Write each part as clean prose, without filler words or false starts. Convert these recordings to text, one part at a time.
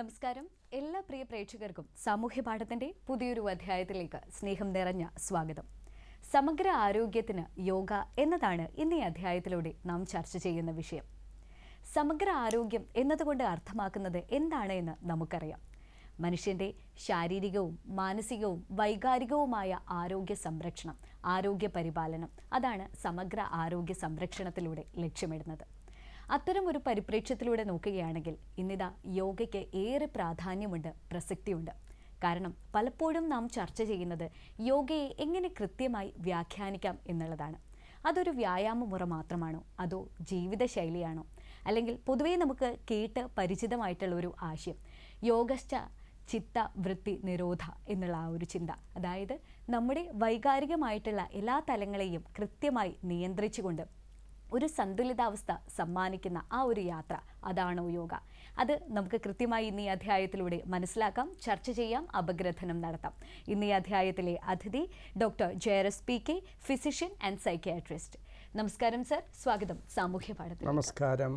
നമസ്കാരം. എല്ലാ പ്രിയ പ്രേക്ഷകർക്കും സാമൂഹ്യ പാഠത്തിന്റെ പുതിയൊരു അധ്യായത്തിലേക്ക് സ്നേഹം നിറഞ്ഞ സ്വാഗതം. സമഗ്ര ആരോഗ്യത്തിന് യോഗ എന്നതാണ് ഇന്ന് ഈ അധ്യായത്തിലൂടെ നാം ചർച്ച ചെയ്യുന്ന വിഷയം. സമഗ്ര ആരോഗ്യം എന്നതുകൊണ്ട് അർത്ഥമാക്കുന്നത് എന്താണ് എന്ന് നമുക്കറിയാം. മനുഷ്യന്റെ ശാരീരികവും മാനസികവും വൈകാരികവുമായ ആരോഗ്യ സംരക്ഷണം, ആരോഗ്യ പരിപാലനം, അതാണ് സമഗ്ര ആരോഗ്യ സംരക്ഷണത്തിലൂടെ ലക്ഷ്യമിടുന്നത്. അത്തരം ഒരു പരിപ്രേക്ഷ്യത്തിലൂടെ നോക്കുകയാണെങ്കിൽ ഇന്നിതാ യോഗയ്ക്ക് ഏറെ പ്രാധാന്യമുണ്ട്, പ്രസക്തിയുണ്ട്. കാരണം പലപ്പോഴും നാം ചർച്ച ചെയ്യുന്നത് യോഗയെ എങ്ങനെ കൃത്യമായി വ്യാഖ്യാനിക്കാം എന്നുള്ളതാണ്. അതൊരു വ്യായാമ മുറ മാത്രമാണോ, അതോ ജീവിതശൈലിയാണോ, അല്ലെങ്കിൽ പൊതുവേ നമുക്ക് കേട്ട് പരിചിതമായിട്ടുള്ള ഒരു ആശയം യോഗശ്ച ചിത്ത വൃത്തി നിരോധ എന്നുള്ള ആ ഒരു ചിന്ത, അതായത് നമ്മുടെ വൈകാരികമായിട്ടുള്ള എല്ലാ തലങ്ങളെയും കൃത്യമായി നിയന്ത്രിച്ചുകൊണ്ട് ഒരു സന്തുലിതാവസ്ഥ സമ്മാനിക്കുന്ന ആ ഒരു യാത്ര, അതാണോ യോഗ? അത് നമുക്ക് കൃത്യമായി ഇന്ന് ഈ അധ്യായത്തിലൂടെ മനസ്സിലാക്കാം, ചർച്ച ചെയ്യാം, അപഗ്രഥനം നടത്താം. ഇന്ന് ഈ അധ്യായത്തിലെ അതിഥി doctor Jayaras PK., physician and psychiatrist. നമസ്കാരം സർ, സ്വാഗതം സാമൂഹ്യ പാഠത്തിൽ. നമസ്കാരം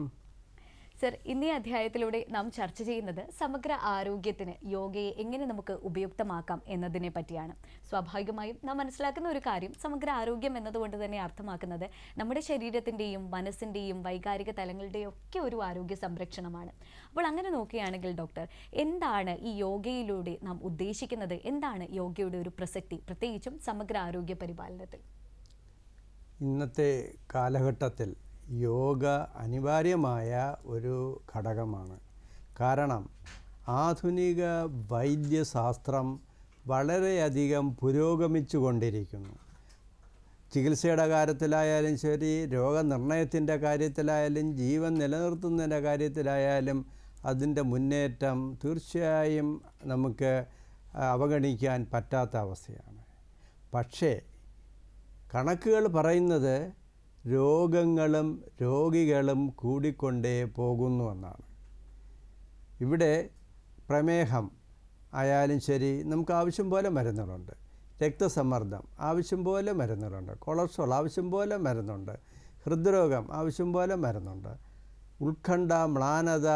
സർ. ഇന്നീ അധ്യായത്തിലൂടെ നാം ചർച്ച ചെയ്യുന്നത് സമഗ്ര ആരോഗ്യത്തിന് യോഗയെ എങ്ങനെ നമുക്ക് ഉപയുക്തമാക്കാം എന്നതിനെ പറ്റിയാണ്. സ്വാഭാവികമായും നാം മനസ്സിലാക്കുന്ന ഒരു കാര്യം, സമഗ്ര ആരോഗ്യം എന്നതുകൊണ്ട് തന്നെ അർത്ഥമാക്കുന്നത് നമ്മുടെ ശരീരത്തിൻ്റെയും മനസ്സിൻ്റെയും വൈകാരിക തലങ്ങളുടെയും ഒക്കെ ഒരു ആരോഗ്യ സംരക്ഷണമാണ്. അപ്പോൾ അങ്ങനെ നോക്കുകയാണെങ്കിൽ ഡോക്ടർ, എന്താണ് ഈ യോഗയിലൂടെ നാം ഉദ്ദേശിക്കുന്നത്? എന്താണ് യോഗയുടെ ഒരു പ്രസക്തി, പ്രത്യേകിച്ചും സമഗ്ര ആരോഗ്യ പരിപാലനത്തിൽ? ഇന്നത്തെ കാലഘട്ടത്തിൽ യോഗ അനിവാര്യമായ ഒരു ഘടകമാണ്. കാരണം ആധുനിക വൈദ്യശാസ്ത്രം വളരെയധികം പുരോഗമിച്ചു കൊണ്ടിരിക്കുന്നു. ചികിത്സയുടെ കാര്യത്തിലായാലും ശരി, രോഗനിർണയത്തിൻ്റെ കാര്യത്തിലായാലും, ജീവൻ നിലനിർത്തുന്നതിൻ്റെ കാര്യത്തിലായാലും അതിൻ്റെ മുന്നേറ്റം തീർച്ചയായും നമുക്ക് അവഗണിക്കാൻ പറ്റാത്ത അവസ്ഥയാണ്. പക്ഷേ കണക്കുകൾ പറയുന്നത് രോഗങ്ങളും രോഗികളും കൂടിക്കൊണ്ടേ പോകുന്നു എന്നാണ്. ഇവിടെ പ്രമേഹം ആയാലും ശരി, നമുക്ക് ആവശ്യം പോലെ മരുന്നുകളുണ്ട്. രക്തസമ്മർദ്ദം ആവശ്യം പോലെ മരുന്നുകളുണ്ട്. കൊളസ്ട്രോൾ ആവശ്യം പോലെ മരുന്നുണ്ട്. ഹൃദ്രോഗം ആവശ്യം പോലെ മരുന്നുണ്ട്. ഉത്കണ്ഠ, മ്ലാനത,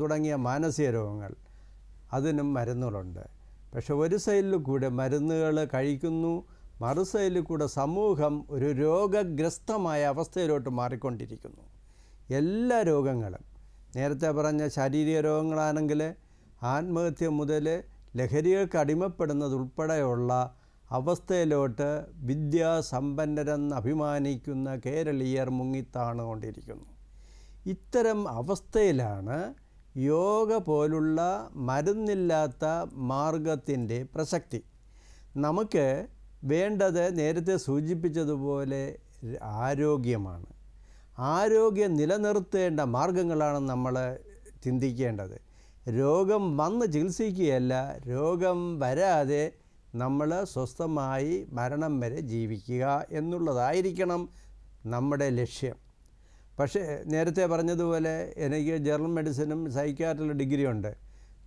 തുടങ്ങിയ മാനസിക രോഗങ്ങൾ, അതിനും മരുന്നുകളുണ്ട്. പക്ഷെ ഒരു സൈഡിൽ കൂടെ മരുന്നുകൾ കഴിക്കുന്നു, മറു സൈഡിൽ കൂടെ സമൂഹം ഒരു രോഗഗ്രസ്തമായ അവസ്ഥയിലോട്ട് മാറിക്കൊണ്ടിരിക്കുന്നു. എല്ലാ രോഗങ്ങളും, നേരത്തെ പറഞ്ഞ ശാരീരിക രോഗങ്ങളാണെങ്കിൽ ആത്മഹത്യ മുതൽ ലഹരികൾക്ക് അടിമപ്പെടുന്നതുൾപ്പെടെയുള്ള അവസ്ഥയിലോട്ട് വിദ്യാസമ്പന്നരെന്ന് അഭിമാനിക്കുന്ന കേരളീയർ മുങ്ങിത്താണുകൊണ്ടിരിക്കുന്നു. ഇത്തരം അവസ്ഥയിലാണ് യോഗ പോലുള്ള മരുന്നില്ലാത്ത മാർഗത്തിൻ്റെ പ്രസക്തി. നമുക്ക് വേണ്ടത് നേരത്തെ സൂചിപ്പിച്ചതുപോലെ ആരോഗ്യമാണ്. ആരോഗ്യം നിലനിർത്തേണ്ട മാർഗങ്ങളാണ് നമ്മൾ ചിന്തിക്കേണ്ടത്. രോഗം വന്ന് ചികിത്സിക്കുകയല്ല, രോഗം വരാതെ നമ്മൾ സ്വസ്ഥമായി മരണം വരെ ജീവിക്കുക എന്നുള്ളതായിരിക്കണം നമ്മുടെ ലക്ഷ്യം. പക്ഷേ നേരത്തെ പറഞ്ഞതുപോലെ എനിക്ക് ജനറൽ മെഡിസിനും സൈക്യാട്രിയിലും ഡിഗ്രി ഉണ്ട്.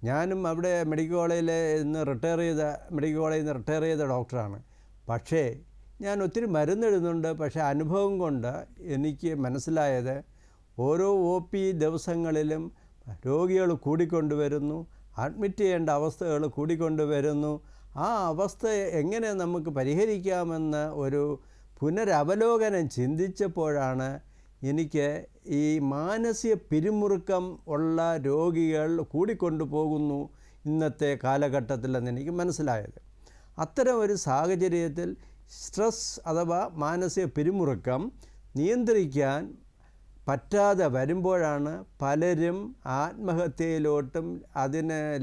ഞാനും അവിടെ മെഡിക്കൽ കോളേജിൽ നിന്ന് റിട്ടയർ ചെയ്ത ഡോക്ടറാണ്. പക്ഷേ ഞാൻ ഒത്തിരി മരുന്നെഴുതുന്നുണ്ട്. പക്ഷേ അനുഭവം കൊണ്ട് എനിക്ക് മനസ്സിലായത് ഓരോ OP ദിവസങ്ങളിലും രോഗികൾ കൂടിക്കൊണ്ടുവരുന്നു, അഡ്മിറ്റ് ചെയ്യേണ്ട അവസ്ഥകൾ കൂടിക്കൊണ്ടുവരുന്നു. ആ അവസ്ഥ എങ്ങനെ നമുക്ക് പരിഹരിക്കാമെന്ന് ഒരു പുനരവലോകനം ചിന്തിച്ചപ്പോഴാണ് എനിക്ക് ഈ മാനസിക പിരിമുറുക്കം ഉള്ള രോഗികൾ കൂടിക്കൊണ്ടു പോകുന്നു ഇന്നത്തെ കാലഘട്ടത്തിലെന്ന് എനിക്ക് മനസ്സിലായത്. അത്തരം ഒരു സാഹചര്യത്തിൽ സ്ട്രെസ് അഥവാ മാനസിക പിരിമുറുക്കം നിയന്ത്രിക്കാൻ പറ്റാതെ വരുമ്പോഴാണ് പലരും ആത്മഹത്യയിലോട്ടും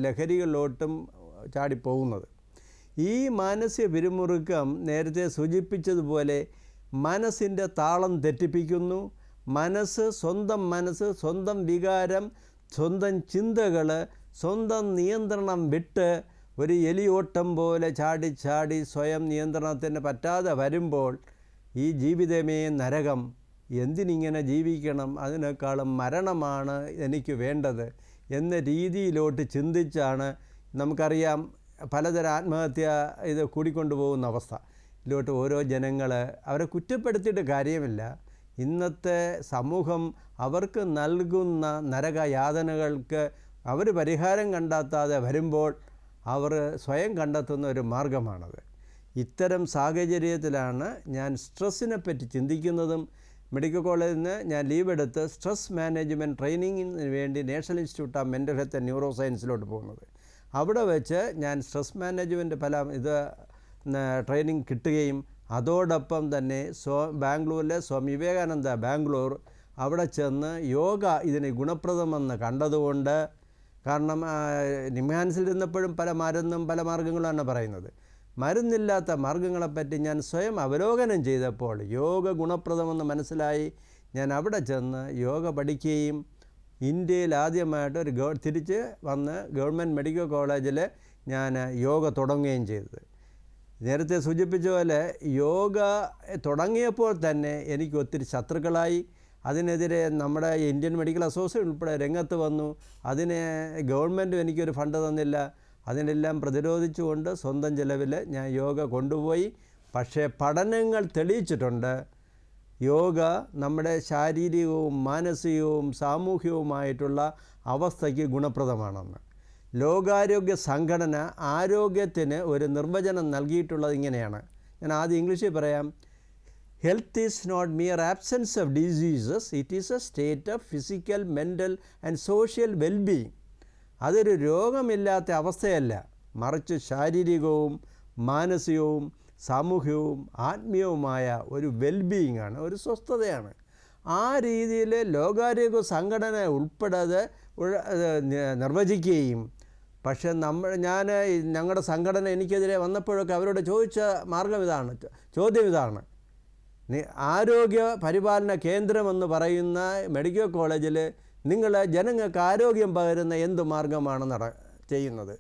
ലഹരികളിലോട്ടും ചാടിപ്പോകുന്നത്. ഈ മാനസിക പിരിമുറുക്കം നേരത്തെ സൂചിപ്പിച്ചതുപോലെ മനസ്സിൻ്റെ താളം തെറ്റിപ്പിക്കുന്നു. സ്വന്തം മനസ്സ്, സ്വന്തം വികാരം, സ്വന്തം ചിന്തകൾ, സ്വന്തം നിയന്ത്രണം വിട്ട് ഒരു എലിയോട്ടം പോലെ ചാടി സ്വയം നിയന്ത്രണത്തിന് പറ്റാതെ വരുമ്പോൾ ഈ ജീവിതമേ നരകം, എന്തിനിങ്ങനെ ജീവിക്കണം, അതിനേക്കാളും മരണമാണ് എനിക്ക് വേണ്ടത് എന്ന രീതിയിലോട്ട് ചിന്തിച്ചാണ്, നമുക്കറിയാം പലതരം ആത്മഹത്യ കൂടിക്കൊണ്ടുപോകുന്ന അവസ്ഥ ഇതിലോട്ട് ഓരോ ജനങ്ങൾ, അവരെ കുറ്റപ്പെടുത്തിയിട്ട് കാര്യമില്ല. ഇന്നത്തെ സമൂഹം അവർക്ക് നൽകുന്ന നരകയാതനകൾക്ക് അവർ പരിഹാരം കണ്ടെത്താതെ വരുമ്പോൾ അവർ സ്വയം കണ്ടെത്തുന്ന ഒരു മാർഗമാണത്. ഇത്തരം സാഹചര്യത്തിലാണ് ഞാൻ സ്ട്രെസ്സിനെ പറ്റി ചിന്തിക്കുന്നതും മെഡിക്കൽ കോളേജിൽ നിന്ന് ഞാൻ ലീവ് എടുത്ത് സ്ട്രെസ് മാനേജ്മെൻറ്റ് ട്രെയിനിങ്ങിന് വേണ്ടി national institute of mental health and neuro സയൻസിലോട്ട് പോകുന്നത്. അവിടെ വെച്ച് ഞാൻ സ്ട്രെസ് മാനേജ്മെൻറ്റ് പല ട്രെയിനിങ് കിട്ടുകയും അതോടൊപ്പം തന്നെ ബാംഗ്ലൂരിലെ സ്വാമി വിവേകാനന്ദ ബാംഗ്ലൂർ അവിടെ ചെന്ന് യോഗ ഇതിന് ഗുണപ്രദമെന്ന് കണ്ടതുകൊണ്ട്, കാരണം നിംഹാൻസിൽ ഇരുന്നപ്പോഴും പല മരുന്നും പല മാർഗ്ഗങ്ങളാണ് പറയുന്നത്. മരുന്നില്ലാത്ത മാർഗ്ഗങ്ങളെപ്പറ്റി ഞാൻ സ്വയം അവലോകനം ചെയ്തപ്പോൾ യോഗ ഗുണപ്രദമെന്ന് മനസ്സിലായി. ഞാൻ അവിടെ ചെന്ന് യോഗ പഠിക്കുകയും ഇന്ത്യയിൽ ആദ്യമായിട്ട് തിരിച്ച് വന്ന് ഗവൺമെൻറ് മെഡിക്കൽ കോളേജിൽ ഞാൻ യോഗ തുടങ്ങുകയും ചെയ്തത്. നേരത്തെ സൂചിപ്പിച്ച പോലെ യോഗ തുടങ്ങിയപ്പോൾ തന്നെ എനിക്ക് ഒത്തിരി ശത്രുക്കളായി. അതിനെതിരെ നമ്മുടെ ഇന്ത്യൻ മെഡിക്കൽ അസോസിയേഷൻ ഉൾപ്പെടെ രംഗത്ത് വന്നു. അതിന് ഗവൺമെൻറ്റും എനിക്കൊരു ഫണ്ട് തന്നില്ല. അതിനെല്ലാം പ്രതിരോധിച്ചുകൊണ്ട് സ്വന്തം ചിലവിൽ ഞാൻ യോഗ കൊണ്ടുപോയി. പക്ഷേ പഠനങ്ങൾ തെളിയിച്ചിട്ടുണ്ട് യോഗ നമ്മുടെ ശാരീരികവും മാനസികവും സാമൂഹികവുമായിട്ടുള്ള അവസ്ഥയ്ക്ക് ഗുണപ്രദമാണെന്ന്. ലോകാരോഗ്യ സംഘടന ആരോഗ്യത്തിന് ഒരു നിർവചനം നൽകിയിട്ടുള്ളത് ഇങ്ങനെയാണ്. ഞാൻ ആദ്യം ഇംഗ്ലീഷിൽ പറയാം. Health is not mere absence of diseases, it is a state of physical, mental and social wellbeing. അതൊരു രോഗമില്ലാത്ത അവസ്ഥയല്ല, മറിച്ച് ശാരീരികവും മാനസികവും സാമൂഹികവും ആത്മീയവുമായ ഒരു വെൽബീയിങ് ആണ്, ഒരു സ്വസ്ഥതയാണ്. ആ രീതിയിൽ ലോകാരോഗ്യ സംഘടന ഉൾപ്പെടാതെ നിർവചിക്കുകയും, പക്ഷേ ഞങ്ങളുടെ സംഘടന എനിക്കെതിരെ വന്നപ്പോഴൊക്കെ അവരോട് ചോദിച്ച ചോദ്യം ഇതാണ്. ആരോഗ്യ പരിപാലന കേന്ദ്രമെന്ന് പറയുന്ന മെഡിക്കൽ കോളേജിൽ നിങ്ങൾ ജനങ്ങൾക്ക് ആരോഗ്യം പകരുന്ന എന്ത് മാർഗമാണ് ചെയ്യുന്നത്?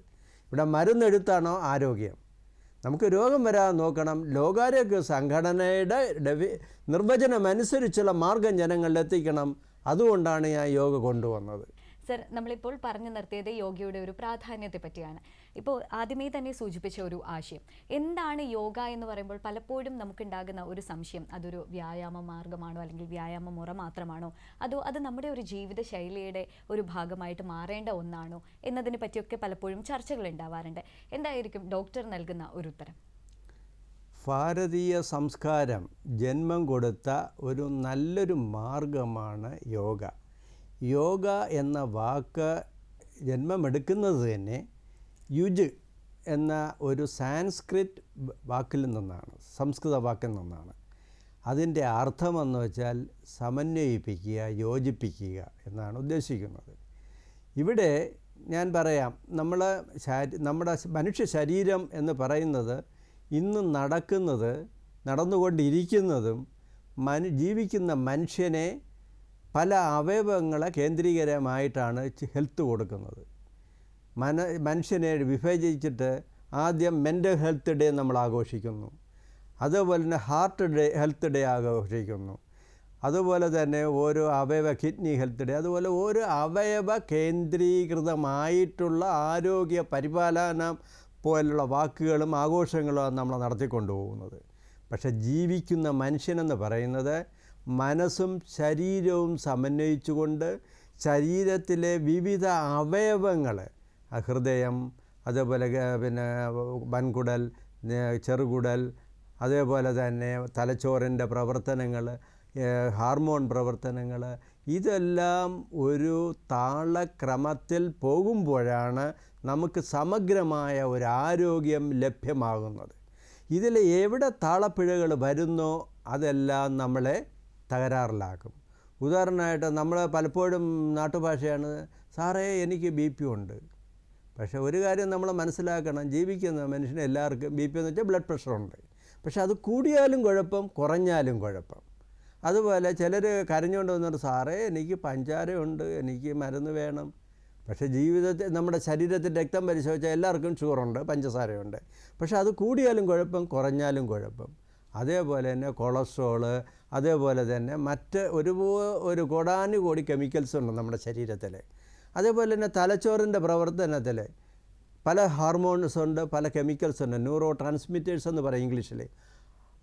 ഇവിടെ മരുന്നെഴുത്താണോ ആരോഗ്യം? നമുക്ക് രോഗം വരാതെ നോക്കണം. ലോകാരോഗ്യ സംഘടനയുടെ നിർവചനമനുസരിച്ചുള്ള മാർഗം ജനങ്ങളിൽ എത്തിക്കണം. അതുകൊണ്ടാണ് ഞാൻ യോഗ കൊണ്ടുവന്നത്. സർ, നമ്മളിപ്പോൾ പറഞ്ഞു നിർത്തിയത് യോഗയുടെ ഒരു പ്രാധാന്യത്തെ പറ്റിയാണ്. ഇപ്പോൾ ആദ്യമേ തന്നെ സൂചിപ്പിച്ച ഒരു ആശയം എന്താണ് യോഗ എന്ന് പറയുമ്പോൾ പലപ്പോഴും നമുക്കുണ്ടാകുന്ന ഒരു സംശയം, അതൊരു വ്യായാമ മാർഗമാണോ അല്ലെങ്കിൽ വ്യായാമ മുറ മാത്രമാണോ, അതോ അത് നമ്മുടെ ഒരു ജീവിത ശൈലിയുടെ ഒരു ഭാഗമായിട്ട് മാറേണ്ട ഒന്നാണോ എന്നതിനെ പറ്റിയൊക്കെ പലപ്പോഴും ചർച്ചകൾ ഉണ്ടാവാറുണ്ട്. എന്തായിരിക്കും ഡോക്ടർ നൽകുന്ന ഒരു ഉത്തരം? ഭാരതീയ സംസ്കാരം ജന്മം കൊടുത്ത ഒരു നല്ലൊരു മാർഗമാണ് യോഗ. യോഗ എന്ന വാക്ക് ജന്മമെടുക്കുന്നത് തന്നെ യുജ് എന്ന ഒരു സാൻസ്ക്രിറ്റ് വാക്കിൽ നിന്നാണ്, സംസ്കൃത വാക്കിൽ നിന്നാണ്. അതിൻ്റെ അർത്ഥമെന്ന് വെച്ചാൽ സമന്വയിപ്പിക്കുക, യോജിപ്പിക്കുക എന്നാണ് ഉദ്ദേശിക്കുന്നത്. ഇവിടെ ഞാൻ പറയാം, നമ്മുടെ മനുഷ്യ ശരീരം എന്ന് പറയുന്നത് ഇന്ന് നടന്നുകൊണ്ടിരിക്കുന്നതും ജീവിക്കുന്ന മനുഷ്യനെ പല അവയവങ്ങളെ കേന്ദ്രീകരമായിട്ടാണ് ഹെൽത്ത് കൊടുക്കുന്നത്. മനുഷ്യനെ വിഭജിച്ചിട്ട് ആദ്യം മെൻ്റൽ ഹെൽത്ത് ഡേ നമ്മൾ ആഘോഷിക്കുന്നു, അതുപോലെ തന്നെ ഹെൽത്ത് ഡേ ആഘോഷിക്കുന്നു, അതുപോലെ തന്നെ ഓരോ കിഡ്നി ഹെൽത്ത് ഡേ, അതുപോലെ ഓരോ അവയവ കേന്ദ്രീകൃതമായിട്ടുള്ള ആരോഗ്യ പരിപാലനം പോലുള്ള വാക്കുകളും ആഘോഷങ്ങളുമാണ് നമ്മൾ നടത്തിക്കൊണ്ടു പോകുന്നത്. പക്ഷേ ജീവിക്കുന്ന മനുഷ്യനെന്ന് പറയുന്നത് മനസ്സും ശരീരവും സമന്വയിച്ചുകൊണ്ട് ശരീരത്തിലെ വിവിധ അവയവങ്ങൾ, ഹൃദയം, അതേപോലെ വൻകുടൽ, ചെറുകുടൽ, അതേപോലെ തന്നെ തലച്ചോറിൻ്റെ പ്രവർത്തനങ്ങൾ, ഹാർമോൺ പ്രവർത്തനങ്ങൾ, ഇതെല്ലാം ഒരു താളക്രമത്തിൽ പോകുമ്പോഴാണ് നമുക്ക് സമഗ്രമായ ഒരു ആരോഗ്യം ലഭ്യമാകുന്നത്. ഇതിൽ എവിടെ താളപ്പിഴകൾ വരുന്നോ അതെല്ലാം നമ്മളെ തകരാറിലാക്കും. ഉദാഹരണമായിട്ട് നമ്മൾ പലപ്പോഴും നാട്ടുഭാഷയാണ്, സാറേ എനിക്ക് BP ഉണ്ട്. പക്ഷേ ഒരു കാര്യം നമ്മൾ മനസ്സിലാക്കണം, ജീവിക്കുന്ന മനുഷ്യന് എല്ലാവർക്കും BP എന്ന് വെച്ചാൽ ബ്ലഡ് പ്രഷറുണ്ട്. പക്ഷെ അത് കൂടിയാലും കുഴപ്പം, കുറഞ്ഞാലും കുഴപ്പം. അതുപോലെ ചിലർ കരഞ്ഞുകൊണ്ട് വന്നിട്ട്, സാറേ എനിക്ക് പഞ്ചാരയുണ്ട്, എനിക്ക് മരുന്ന് വേണം. പക്ഷേ നമ്മുടെ ശരീരത്തിൽ രക്തം പരിശോധിച്ചാൽ എല്ലാവർക്കും ഷുഗറുണ്ട്, പഞ്ചസാരയുണ്ട്. പക്ഷേ അത് കൂടിയാലും കുഴപ്പം, കുറഞ്ഞാലും കുഴപ്പം. അതേപോലെ തന്നെ കൊളസ്ട്രോള്, അതേപോലെ തന്നെ മറ്റ് ഒരു കോടാനുകോടി കെമിക്കൽസ് ഉണ്ട് നമ്മുടെ ശരീരത്തിൽ. അതേപോലെ തന്നെ തലച്ചോറിൻ്റെ പ്രവർത്തനത്തിൽ പല ഹാർമോൺസ് ഉണ്ട്, പല കെമിക്കൽസ് ഉണ്ട്, ന്യൂറോ ട്രാൻസ്മിറ്റേഴ്സ് എന്ന് പറയും ഇംഗ്ലീഷിൽ.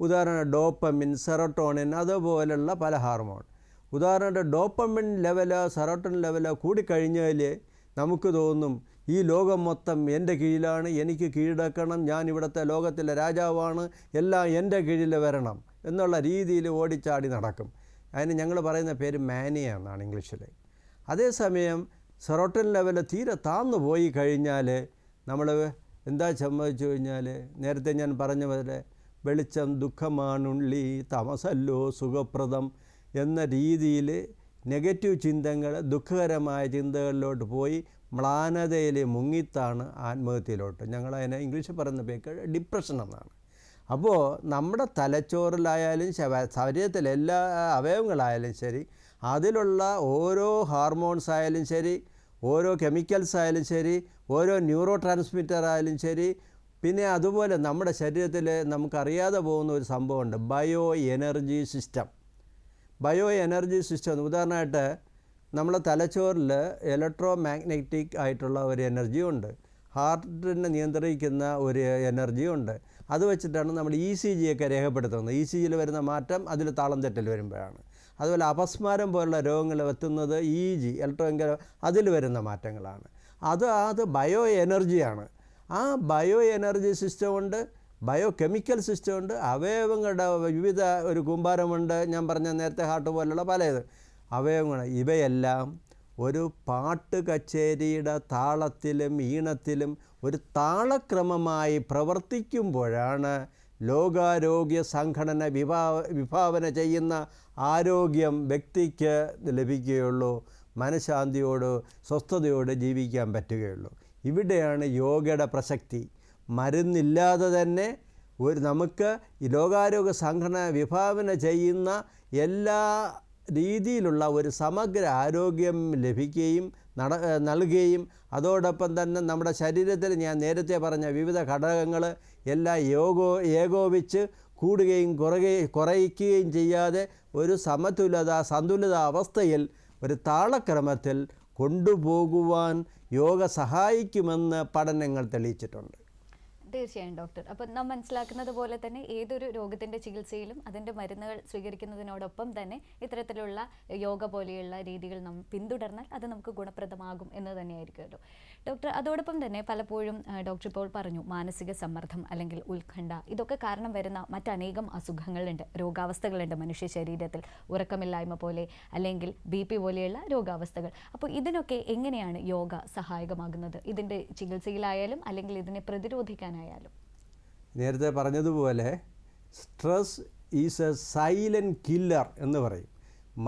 ഉദാഹരണം ഡോപ്പമിൻ, സെറോട്ടോണിൻ, അതുപോലുള്ള പല ഹാർമോൺ. ഉദാഹരണമായിട്ട് ഡോപ്പമിൻ ലെവലോ സെറോട്ടോണിൻ ലെവലോ കൂടിക്കഴിഞ്ഞാൽ നമുക്ക് തോന്നും ഈ ലോകം മൊത്തം എൻ്റെ കീഴിലാണ്, എനിക്ക് കീഴടക്കണം, ഞാൻ ഇവിടുത്തെ ലോകത്തിലെ രാജാവാണ്, എല്ലാം എൻ്റെ കീഴിൽ വരണം എന്നുള്ള രീതിയിൽ ഓടിച്ചാടി നടക്കും. അതിന് ഞങ്ങൾ പറയുന്ന പേര് മാനിയ എന്നാണ് ഇംഗ്ലീഷിൽ. അതേസമയം സെറോട്ടോണിൻ ലെവൽ തീരെ താന്നു പോയി കഴിഞ്ഞാൽ നമ്മൾ എന്താ സംഭവിച്ചു കഴിഞ്ഞാൽ, നേരത്തെ ഞാൻ പറഞ്ഞ പോലെ വെളിച്ചം ദുഃഖമാണുള്ളി തമസല്ലോ സുഖപ്രദം എന്ന രീതിയിൽ നെഗറ്റീവ് ചിന്തകൾ, ദുഃഖകരമായ ചിന്തകളിലോട്ട് പോയി മ്ലാനതയിൽ മുങ്ങിത്താണ് ആത്മഹത്യയിലോട്ട്. ഞങ്ങളതിനെ ഇംഗ്ലീഷിൽ പറയുന്ന പേര് ഡിപ്രഷൻ എന്നാണ്. അപ്പോൾ നമ്മുടെ തലച്ചോറിലായാലും ശരീരത്തിലെ എല്ലാ അവയവങ്ങളായാലും ശരി, അതിലുള്ള ഓരോ ഹോർമോൺസ് ആയാലും ശരി, ഓരോ കെമിക്കൽസ് ആയാലും ശരി, ഓരോ ന്യൂറോ ട്രാൻസ്മിറ്റർ ആയാലും ശരി, പിന്നെ അതുപോലെ നമ്മുടെ ശരീരത്തിൽ നമുക്കറിയാതെ പോകുന്ന ഒരു സംഭവമുണ്ട്, bio energy system. Bio energy system ഉദാഹരണമായിട്ട് നമ്മളെ തലച്ചോറിൽ ഇലക്ട്രോ മാഗ്നറ്റിക് ആയിട്ടുള്ള ഒരു എനർജി ഉണ്ട്, ഹാർട്ടിനെ നിയന്ത്രിക്കുന്ന ഒരു എനർജി ഉണ്ട്. അത് വെച്ചിട്ടാണ് നമ്മൾ ECG ഒക്കെ രേഖപ്പെടുത്തുന്നത്. ECGയിൽ വരുന്ന മാറ്റം അതിൽ താളം തെറ്റൽ വരുമ്പോഴാണ്. അതുപോലെ അപസ്മാരം പോലുള്ള രോഗങ്ങൾ എത്തുന്നത് EEG അതിൽ വരുന്ന മാറ്റങ്ങളാണ്. അത് ബയോ എനർജിയാണ്. ആ ബയോ എനർജി സിസ്റ്റമുണ്ട്, ബയോ കെമിക്കൽ സിസ്റ്റമുണ്ട്, അവയവങ്ങളുടെ വിവിധ ഒരു കൂമ്പാരമുണ്ട്. ഞാൻ പറഞ്ഞ നേരത്തെ ഹാർട്ട് പോലുള്ള പല അവയവങ്ങൾ. ഇവയെല്ലാം ഒരു പാട്ട് കച്ചേരിയുടെ താളത്തിലും ഈണത്തിലും ഒരു താളക്രമമായി പ്രവർത്തിക്കുമ്പോഴാണ് ലോകാരോഗ്യ സംഘടന വിഭാവന ചെയ്യുന്ന ആരോഗ്യം വ്യക്തിക്ക് ലഭിക്കുകയുള്ളൂ, മനഃശാന്തിയോട് സ്വസ്ഥതയോട് ജീവിക്കാൻ പറ്റുകയുള്ളൂ. ഇവിടെയാണ് യോഗയുടെ പ്രസക്തി. മരുന്നില്ലാതെ തന്നെ നമുക്ക് ഈ ലോകാരോഗ്യ സംഘടന വിഭാവന ചെയ്യുന്ന എല്ലാ രീതിയിലുള്ള ഒരു സമഗ്ര ആരോഗ്യം ലഭിക്കുകയും നൽകുകയും അതോടൊപ്പം തന്നെ നമ്മുടെ ശരീരത്തിൽ ഞാൻ നേരത്തെ പറഞ്ഞ വിവിധ ഘടകങ്ങൾ എല്ലാം ഏകോപിച്ച് കൂടുകയും കുറയ്ക്കുകയും ചെയ്യാതെ ഒരു സന്തുലിത അവസ്ഥയിൽ ഒരു താളക്രമത്തിൽ കൊണ്ടുപോകുവാൻ യോഗ സഹായിക്കുമെന്ന് പഠനങ്ങൾ തെളിയിച്ചിട്ടുണ്ട്. തീർച്ചയായും ഡോക്ടർ. അപ്പം നാം മനസ്സിലാക്കുന്നത് പോലെ തന്നെ ഏതൊരു രോഗത്തിൻ്റെ ചികിത്സയിലും അതിൻ്റെ മരുന്നുകൾ സ്വീകരിക്കുന്നതിനോടൊപ്പം തന്നെ ഇത്തരത്തിലുള്ള യോഗ പോലെയുള്ള രീതികൾ നാം പിന്തുടർന്നാൽ അത് നമുക്ക് ഗുണപ്രദമാകും എന്ന് തന്നെയായിരിക്കുമല്ലോ ഡോക്ടർ. അതോടൊപ്പം തന്നെ പലപ്പോഴും ഡോക്ടർ ഇപ്പോൾ പറഞ്ഞു മാനസിക സമ്മർദ്ദം അല്ലെങ്കിൽ ഉത്കണ്ഠ ഇതൊക്കെ കാരണം വരുന്ന മറ്റനേകം അസുഖങ്ങളുണ്ട്, രോഗാവസ്ഥകളുണ്ട് മനുഷ്യ ശരീരത്തിൽ, ഉറക്കമില്ലായ്മ പോലെ അല്ലെങ്കിൽ BP പോലെയുള്ള രോഗാവസ്ഥകൾ. അപ്പോൾ ഇതിനൊക്കെ എങ്ങനെയാണ് യോഗ സഹായകമാകുന്നത്, ഇതിൻ്റെ ചികിത്സയിലായാലും അല്ലെങ്കിൽ ഇതിനെ പ്രതിരോധിക്കാനായാലും? നേരത്തെ പറഞ്ഞതുപോലെ stress is A silent killer എന്ന് പറയും.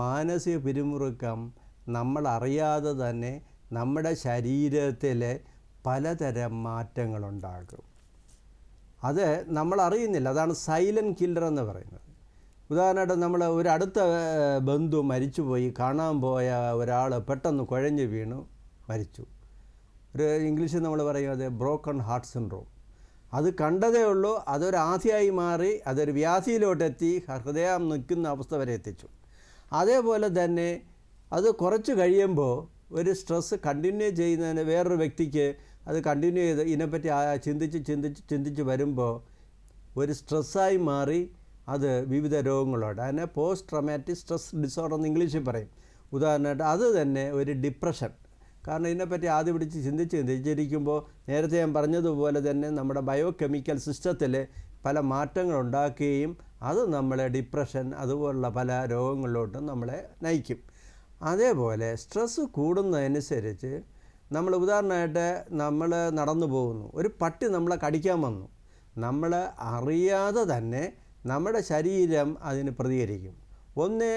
മാനസിക പിരിമുറുക്കം നമ്മളറിയാതെ തന്നെ നമ്മുടെ ശരീരത്തിലെ പലതരം മാറ്റങ്ങളുണ്ടാകും. അത് നമ്മളറിയുന്നില്ല. അതാണ് സൈലൻറ്റ് കില്ലർ എന്ന് പറയുന്നത്. ഉദാഹരണമായിട്ട് നമ്മൾ ഒരു അടുത്ത ബന്ധു മരിച്ചുപോയി, കാണാൻ പോയ ഒരാൾ പെട്ടെന്ന് കുഴഞ്ഞു വീണു മരിച്ചു. ഒരു ഇംഗ്ലീഷിൽ നമ്മൾ പറയുന്നത് ബ്രോക്കൺ ഹാർട്ട് സിൻഡ്രോം. അത് കണ്ടതേ ഉള്ളൂ, അതൊരാധിയായി മാറി അതൊരു വ്യാധിയിലോട്ടെത്തി ഹൃദയം നിൽക്കുന്ന അവസ്ഥ വരെ എത്തിച്ചു. അതേപോലെ തന്നെ അത് കുറച്ച് കഴിയുമ്പോൾ ഒരു സ്ട്രെസ്സ് കണ്ടിന്യൂ ചെയ്യുന്നതിന് വേറൊരു വ്യക്തിക്ക് അത് കണ്ടിന്യൂ ചെയ്ത് ഇതിനെപ്പറ്റി ചിന്തിച്ച് വരുമ്പോൾ ഒരു സ്ട്രെസ്സായി മാറി അത് വിവിധ രോഗങ്ങളോട്, അതിനെ പോസ്റ്റ് ട്രോമാറ്റിക് സ്ട്രെസ് ഡിസോർഡർ എന്ന് ഇംഗ്ലീഷിൽ പറയും. ഉദാഹരണമായിട്ട് അത് തന്നെ ഒരു ഡിപ്രഷൻ. കാരണം ഇതിനെപ്പറ്റി ആദ്യം പിടിച്ച് ചിന്തിച്ചിരിക്കുമ്പോൾ നേരത്തെ ഞാൻ പറഞ്ഞതുപോലെ തന്നെ നമ്മുടെ ബയോ കെമിക്കൽ സിസ്റ്റത്തിൽ പല മാറ്റങ്ങളുണ്ടാക്കുകയും അത് നമ്മളെ ഡിപ്രഷൻ അതുപോലുള്ള പല രോഗങ്ങളിലോട്ടും നമ്മളെ നയിക്കും. അതേപോലെ സ്ട്രെസ്സ് കൂടുന്നതനുസരിച്ച് നമ്മൾ ഉദാഹരണമായിട്ട് നമ്മൾ നടന്നു പോകുന്നു, ഒരു പട്ടി നമ്മളെ കടിക്കാൻ വന്നു, നമ്മൾ അറിയാതെ തന്നെ നമ്മുടെ ശരീരം അതിന് പ്രതികരിക്കും. ഒന്നേ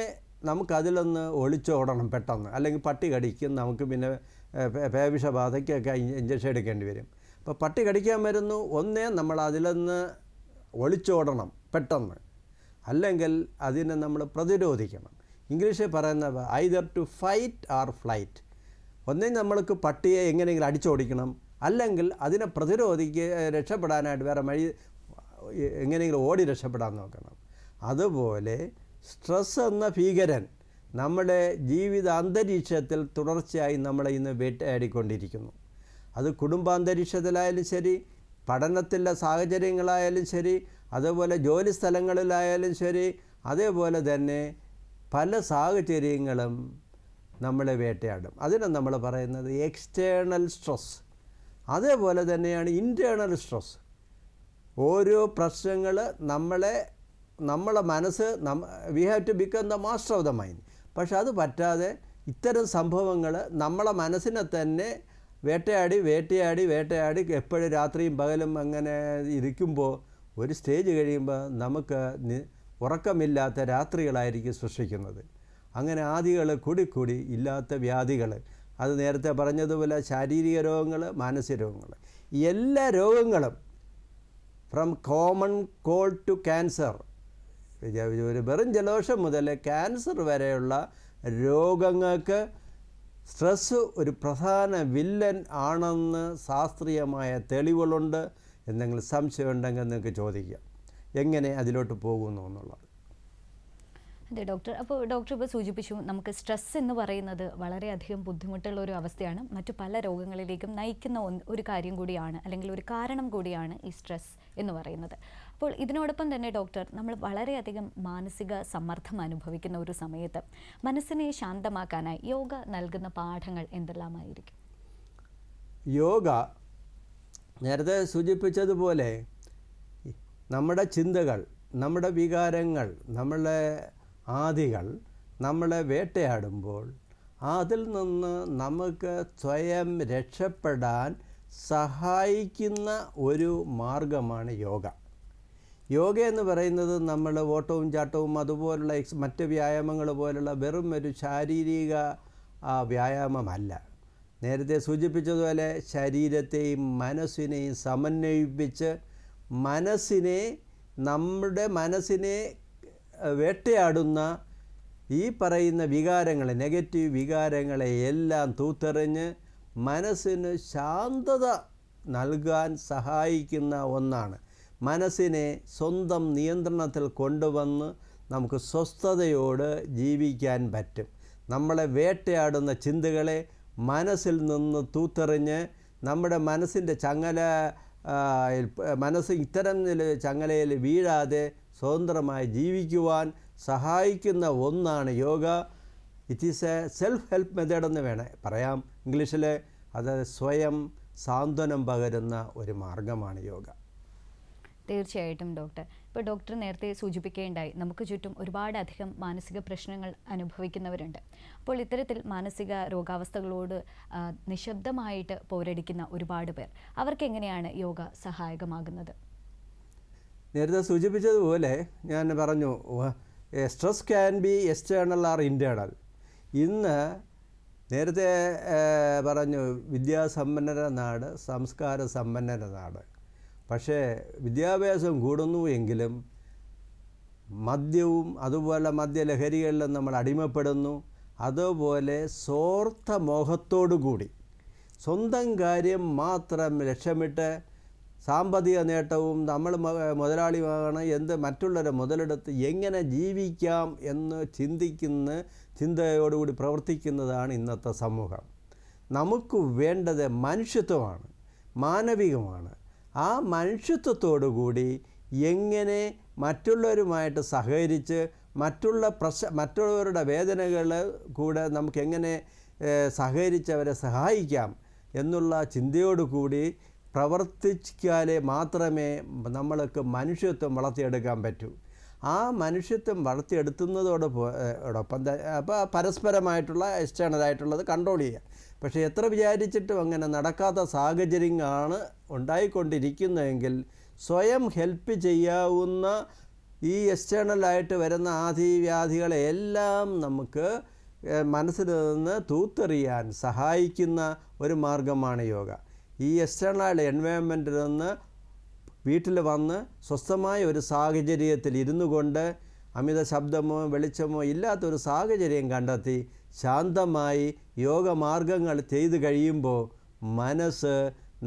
നമുക്കതിലൊന്ന് ഒളിച്ചോടണം പെട്ടെന്ന്, അല്ലെങ്കിൽ പട്ടി കടിക്കും, നമുക്ക് പിന്നെ പേവിഷബാധയ്ക്കൊക്കെ ഇഞ്ചക്ഷൻ എടുക്കേണ്ടി വരും. അപ്പോൾ പട്ടി കടിക്കാൻ വരുന്നു, ഒന്നേ നമ്മൾ അതിലൊന്ന് ഒളിച്ചോടണം പെട്ടെന്ന്, അല്ലെങ്കിൽ അതിനെ നമ്മൾ പ്രതിരോധിക്കണം. ഇംഗ്ലീഷിൽ പറയുന്നത് either to fight or flight. ഒന്നേ നമ്മൾക്ക് പട്ടിയെ എങ്ങനെയെങ്കിലും അടിച്ചോടിക്കണം, അല്ലെങ്കിൽ അതിനെ രക്ഷപ്പെടാനായിട്ട് വേറെ വഴി എങ്ങനെയെങ്കിലും ഓടി രക്ഷപ്പെടാൻ നോക്കണം. അതുപോലെ സ്ട്രെസ് എന്ന ഭീകരൻ നമ്മുടെ ജീവിത അന്തരീക്ഷത്തിൽ തുടർച്ചയായി നമ്മളെ ഇന്ന് വേട്ടയാടിക്കൊണ്ടിരിക്കുന്നു. അത് കുടുംബാന്തരീക്ഷത്തിലായാലും ശരി, പഠനത്തിൻ്റെ സാഹചര്യങ്ങളായാലും ശരി, അതുപോലെ ജോലി സ്ഥലങ്ങളിലായാലും ശരി, അതേപോലെ തന്നെ പല സാഹചര്യങ്ങളും നമ്മളെ വേട്ടയാടും. അതിനെ നമ്മൾ പറയുന്നത് എക്സ്റ്റേണൽ സ്ട്രെസ്. അതേപോലെ തന്നെയാണ് ഇൻറ്റേർണൽ സ്ട്രെസ്. ഓരോ പ്രശ്നങ്ങൾ നമ്മളെ മനസ്സ് we have to become the master of the mind. പക്ഷെ അത് പറ്റാതെ ഇത്തരം സംഭവങ്ങൾ നമ്മളെ മനസ്സിനെ തന്നെ വേട്ടയാടി എപ്പോഴും രാത്രിയും പകലും അങ്ങനെ ഇരിക്കുമ്പോൾ ഒരു സ്റ്റേജ് കഴിയുമ്പോൾ നമുക്ക് ഉറക്കമില്ലാത്ത രാത്രികളായിരിക്കും സൃഷ്ടിക്കുന്നത്. അങ്ങനെ ആദികൾ കൂടി ഇല്ലാത്ത വ്യാധികൾ, അത് നേരത്തെ പറഞ്ഞതുപോലെ ശാരീരിക രോഗങ്ങൾ, മാനസിക രോഗങ്ങൾ, എല്ലാ രോഗങ്ങളും from common cold to cancer, ഒരു വെറും ജലദോഷം മുതൽ ക്യാൻസർ വരെയുള്ള രോഗങ്ങൾക്ക് സ്ട്രെസ് ഒരു പ്രധാന വില്ലൻ ആണെന്ന് ശാസ്ത്രീയമായ തെളിവുകളുണ്ട്. എന്തെങ്കിലും സംശയമുണ്ടെങ്കിൽ നിങ്ങൾക്ക് ചോദിക്കാം എങ്ങനെ അതിലോട്ട് പോകുന്നു എന്നുള്ളത്. അതെ ഡോക്ടർ, അപ്പോൾ ഡോക്ടർ ഇപ്പോൾ സൂചിപ്പിച്ചു നമുക്ക് സ്ട്രെസ് എന്ന് പറയുന്നത് വളരെയധികം ബുദ്ധിമുട്ടുള്ള ഒരു അവസ്ഥയാണ്, മറ്റു പല രോഗങ്ങളിലേക്കും നയിക്കുന്ന ഒരു കാര്യം കൂടിയാണ്, അല്ലെങ്കിൽ ഒരു കാരണം കൂടിയാണ് ഈ സ്ട്രെസ് എന്ന് പറയുന്നത്. അപ്പോൾ ഇതിനോടൊപ്പം തന്നെ ഡോക്ടർ, നമ്മൾ വളരെയധികം മാനസിക സമ്മർദ്ദം അനുഭവിക്കുന്ന ഒരു സമയത്ത് മനസ്സിനെ ശാന്തമാക്കാനായി യോഗ നൽകുന്ന പാഠങ്ങൾ എന്തെല്ലാമായിരിക്കും? യോഗ നേരത്തെ സൂചിപ്പിച്ചതുപോലെ നമ്മുടെ ചിന്തകൾ, നമ്മുടെ വികാരങ്ങൾ, നമ്മളെ ആദികൾ നമ്മളെ വേട്ടയാടുമ്പോൾ അതിൽ നിന്ന് നമുക്ക് സ്വയം രക്ഷപ്പെടാൻ സഹായിക്കുന്ന ഒരു മാർഗമാണ് യോഗ. യോഗ എന്ന് പറയുന്നത് നമ്മൾ ഓട്ടവും ചാട്ടവും അതുപോലുള്ള മറ്റ് വ്യായാമങ്ങൾ പോലുള്ള വെറും ഒരു ശാരീരിക വ്യായാമമല്ല. നേരത്തെ സൂചിപ്പിച്ചതുപോലെ ശരീരത്തെയും മനസ്സിനെയും സമന്വയിപ്പിച്ച് നമ്മുടെ മനസ്സിനെ വേട്ടയാടുന്ന ഈ പറയുന്ന വികാരങ്ങളെ, നെഗറ്റീവ് വികാരങ്ങളെ എല്ലാം തൂത്തെറിഞ്ഞ് മനസ്സിന് ശാന്തത നൽകാൻ സഹായിക്കുന്ന ഒന്നാണ്. മനസ്സിനെ സ്വന്തം നിയന്ത്രണത്തിൽ കൊണ്ടുവന്ന് നമുക്ക് സ്വസ്ഥതയോട് ജീവിക്കാൻ പറ്റും. നമ്മളെ വേട്ടയാടുന്ന ചിന്തകളെ മനസ്സിൽ നിന്ന് തൂത്തെറിഞ്ഞ് നമ്മുടെ മനസ്സിൻ്റെ മനസ്സ് ഇത്തരം ചങ്ങലയിൽ വീഴാതെ സ്വതന്ത്രമായി ജീവിക്കുവാൻ സഹായിക്കുന്ന ഒന്നാണ് yoga. It is A self help method എന്ന് പറയാം ഇംഗ്ലീഷിൽ. അത് സ്വയം സാന്ത്വനം പകരുന്ന ഒരു മാർഗമാണ് യോഗ. തീർച്ചയായിട്ടും ഡോക്ടർ, ഇപ്പോൾ ഡോക്ടർ നേരത്തെ സൂചിപ്പിക്കുകയുണ്ടായി നമുക്ക് ചുറ്റും ഒരുപാടധികം മാനസിക പ്രശ്നങ്ങൾ അനുഭവിക്കുന്നവരുണ്ട്. അപ്പോൾ ഇത്തരത്തിൽ മാനസിക രോഗാവസ്ഥകളോട് നിശബ്ദമായിട്ട് പോരടിക്കുന്ന ഒരുപാട് പേർ, അവർക്ക് എങ്ങനെയാണ് യോഗ സഹായകമാകുന്നത്? നേരത്തെ സൂചിപ്പിച്ചതുപോലെ ഞാൻ പറഞ്ഞു, stress can be external or internal. ഇന്ന് നേരത്തെ പറഞ്ഞു വിദ്യാസമ്പന്നര നാട്, സംസ്കാര സമ്പന്നര നാട്. പക്ഷേ വിദ്യാഭ്യാസം കൂടുന്നു എങ്കിലും മദ്യവും അതുപോലെ മദ്യലഹരികളിലും നമ്മൾ അടിമപ്പെടുന്നു. അതുപോലെ സ്വാർത്ഥ മോഹത്തോടു കൂടി സ്വന്തം കാര്യം മാത്രം ലക്ഷ്യമിട്ട് സാമ്പത്തിക നേട്ടവും നമ്മൾ മുതലാളിയാണ് മറ്റുള്ളവരെ മുതലെടുത്ത് എങ്ങനെ ജീവിക്കാം എന്ന് ചിന്തയോടുകൂടി പ്രവർത്തിക്കുന്നതാണ് ഇന്നത്തെ സമൂഹം. നമുക്ക് വേണ്ടത് മനുഷ്യത്വമാണ്, മാനവികമാണ്. ആ മനുഷ്യത്വത്തോടുകൂടി എങ്ങനെ മറ്റുള്ളവരുമായിട്ട് സഹകരിച്ച് മറ്റുള്ളവരുടെ വേദനകൾ കൂടെ നമുക്കെങ്ങനെ സഹകരിച്ചവരെ സഹായിക്കാം എന്നുള്ള ചിന്തയോടുകൂടി പ്രവർത്തിച്ചാലേ മാത്രമേ നമ്മൾക്ക് മനുഷ്യത്വം വളർത്തിയെടുക്കാൻ പറ്റൂ. ആ മനുഷ്യത്വം വളർത്തിയെടുക്കുന്നതോടൊപ്പം അപ്പോൾ പരസ്പരമായിട്ടുള്ള എക്സ്റ്റേണലായിട്ടുള്ളത് കൺട്രോൾ ചെയ്യുക. പക്ഷേ എത്ര വിചാരിച്ചിട്ടും അങ്ങനെ നടക്കാത്ത സാഹചര്യങ്ങളാണ് ഉണ്ടായിക്കൊണ്ടിരിക്കുന്നതെങ്കിൽ സ്വയം ഹെൽപ്പ് ചെയ്യാവുന്ന ഈ എക്സ്റ്റേണലായിട്ട് വരുന്ന ആദിവ്യാധികളെല്ലാം നമുക്ക് മനസ്സിൽ നിന്ന് തൂത്തെറിയാൻ സഹായിക്കുന്ന ഒരു മാർഗമാണ് യോഗ. ഈ എക്സ്റ്റേണൽ എൻവയോൺമെൻറ്റിൽ നിന്ന് വീട്ടിൽ വന്ന് സ്വസ്ഥമായ ഒരു സാഹചര്യത്തിൽ ഇരുന്നു കൊണ്ട് അമിത ശബ്ദമോ വെളിച്ചമോ ഇല്ലാത്തൊരു സാഹചര്യം കണ്ടെത്തി ശാന്തമായി യോഗമാർഗങ്ങൾ ചെയ്തു കഴിയുമ്പോൾ മനസ്സ്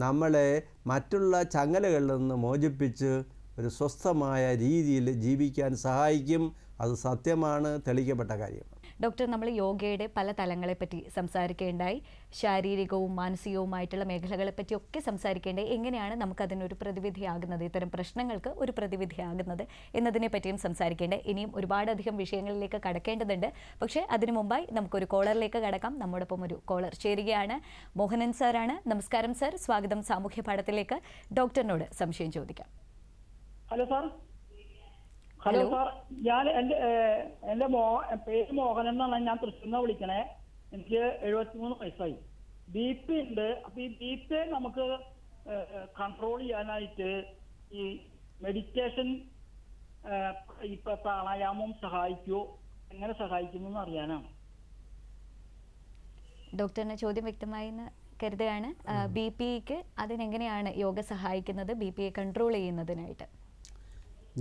നമ്മളെ മറ്റുള്ള ചങ്ങലകളിൽ നിന്ന് മോചിപ്പിച്ച് ഒരു സ്വസ്ഥമായ രീതിയിൽ ജീവിക്കാൻ സഹായിക്കും. അത് സത്യമാണ്, തെളിയിക്കപ്പെട്ട കാര്യമാണ്. ഡോക്ടർ, നമ്മൾ യോഗയുടെ പല തലങ്ങളെപ്പറ്റി സംസാരിക്കേണ്ടായി, ശാരീരികവും മാനസികവുമായിട്ടുള്ള മേഖലകളെപ്പറ്റി ഒക്കെ സംസാരിക്കേണ്ടായി. എങ്ങനെയാണ് നമുക്കതിനൊരു പ്രതിവിധിയാകുന്നത്, ഇത്തരം പ്രശ്നങ്ങൾക്ക് ഒരു പ്രതിവിധിയാകുന്നത് എന്നതിനെ പറ്റിയും സംസാരിക്കേണ്ടത്. ഇനിയും ഒരുപാടധികം വിഷയങ്ങളിലേക്ക് കടക്കേണ്ടതുണ്ട്. പക്ഷേ അതിനു മുമ്പായി നമുക്കൊരു കോളറിലേക്ക് കടക്കാം. നമ്മോടൊപ്പം ഒരു കോളർ ചേരുകയാണ്. മോഹനൻ സാറാണ്. നമസ്കാരം സർ, സ്വാഗതം സാമൂഹ്യ പാഠത്തിലേക്ക്. ഡോക്ടറിനോട് സംശയം ചോദിക്കാം. Hello sir. ഹലോ സാർ, ഞാൻ എൻ്റെ പേര് മോഹനൻ എന്നാണ്. ഞാൻ തൃശ്ശൂരിൽ നിന്ന് വിളിക്കണേ. എനിക്ക് 73 വയസ്സായി. BP ഉണ്ട്. അപ്പൊ ഈ BP നമുക്ക് കൺട്രോൾ ചെയ്യാനായിട്ട് ഈ മെഡിറ്റേഷൻ, ഇപ്പൊ പ്രാണായാമം സഹായിക്കുമോ, എങ്ങനെ സഹായിക്കുന്നു എന്ന് അറിയാനാണ്. ഡോക്ടറിന് ചോദ്യം വ്യക്തമായി എന്ന് കരുതുകയാണ്. BP-ക്ക് അതിനെങ്ങനെയാണ് യോഗ സഹായിക്കുന്നത്, BP-യെ കൺട്രോൾ ചെയ്യുന്നതിനായിട്ട്?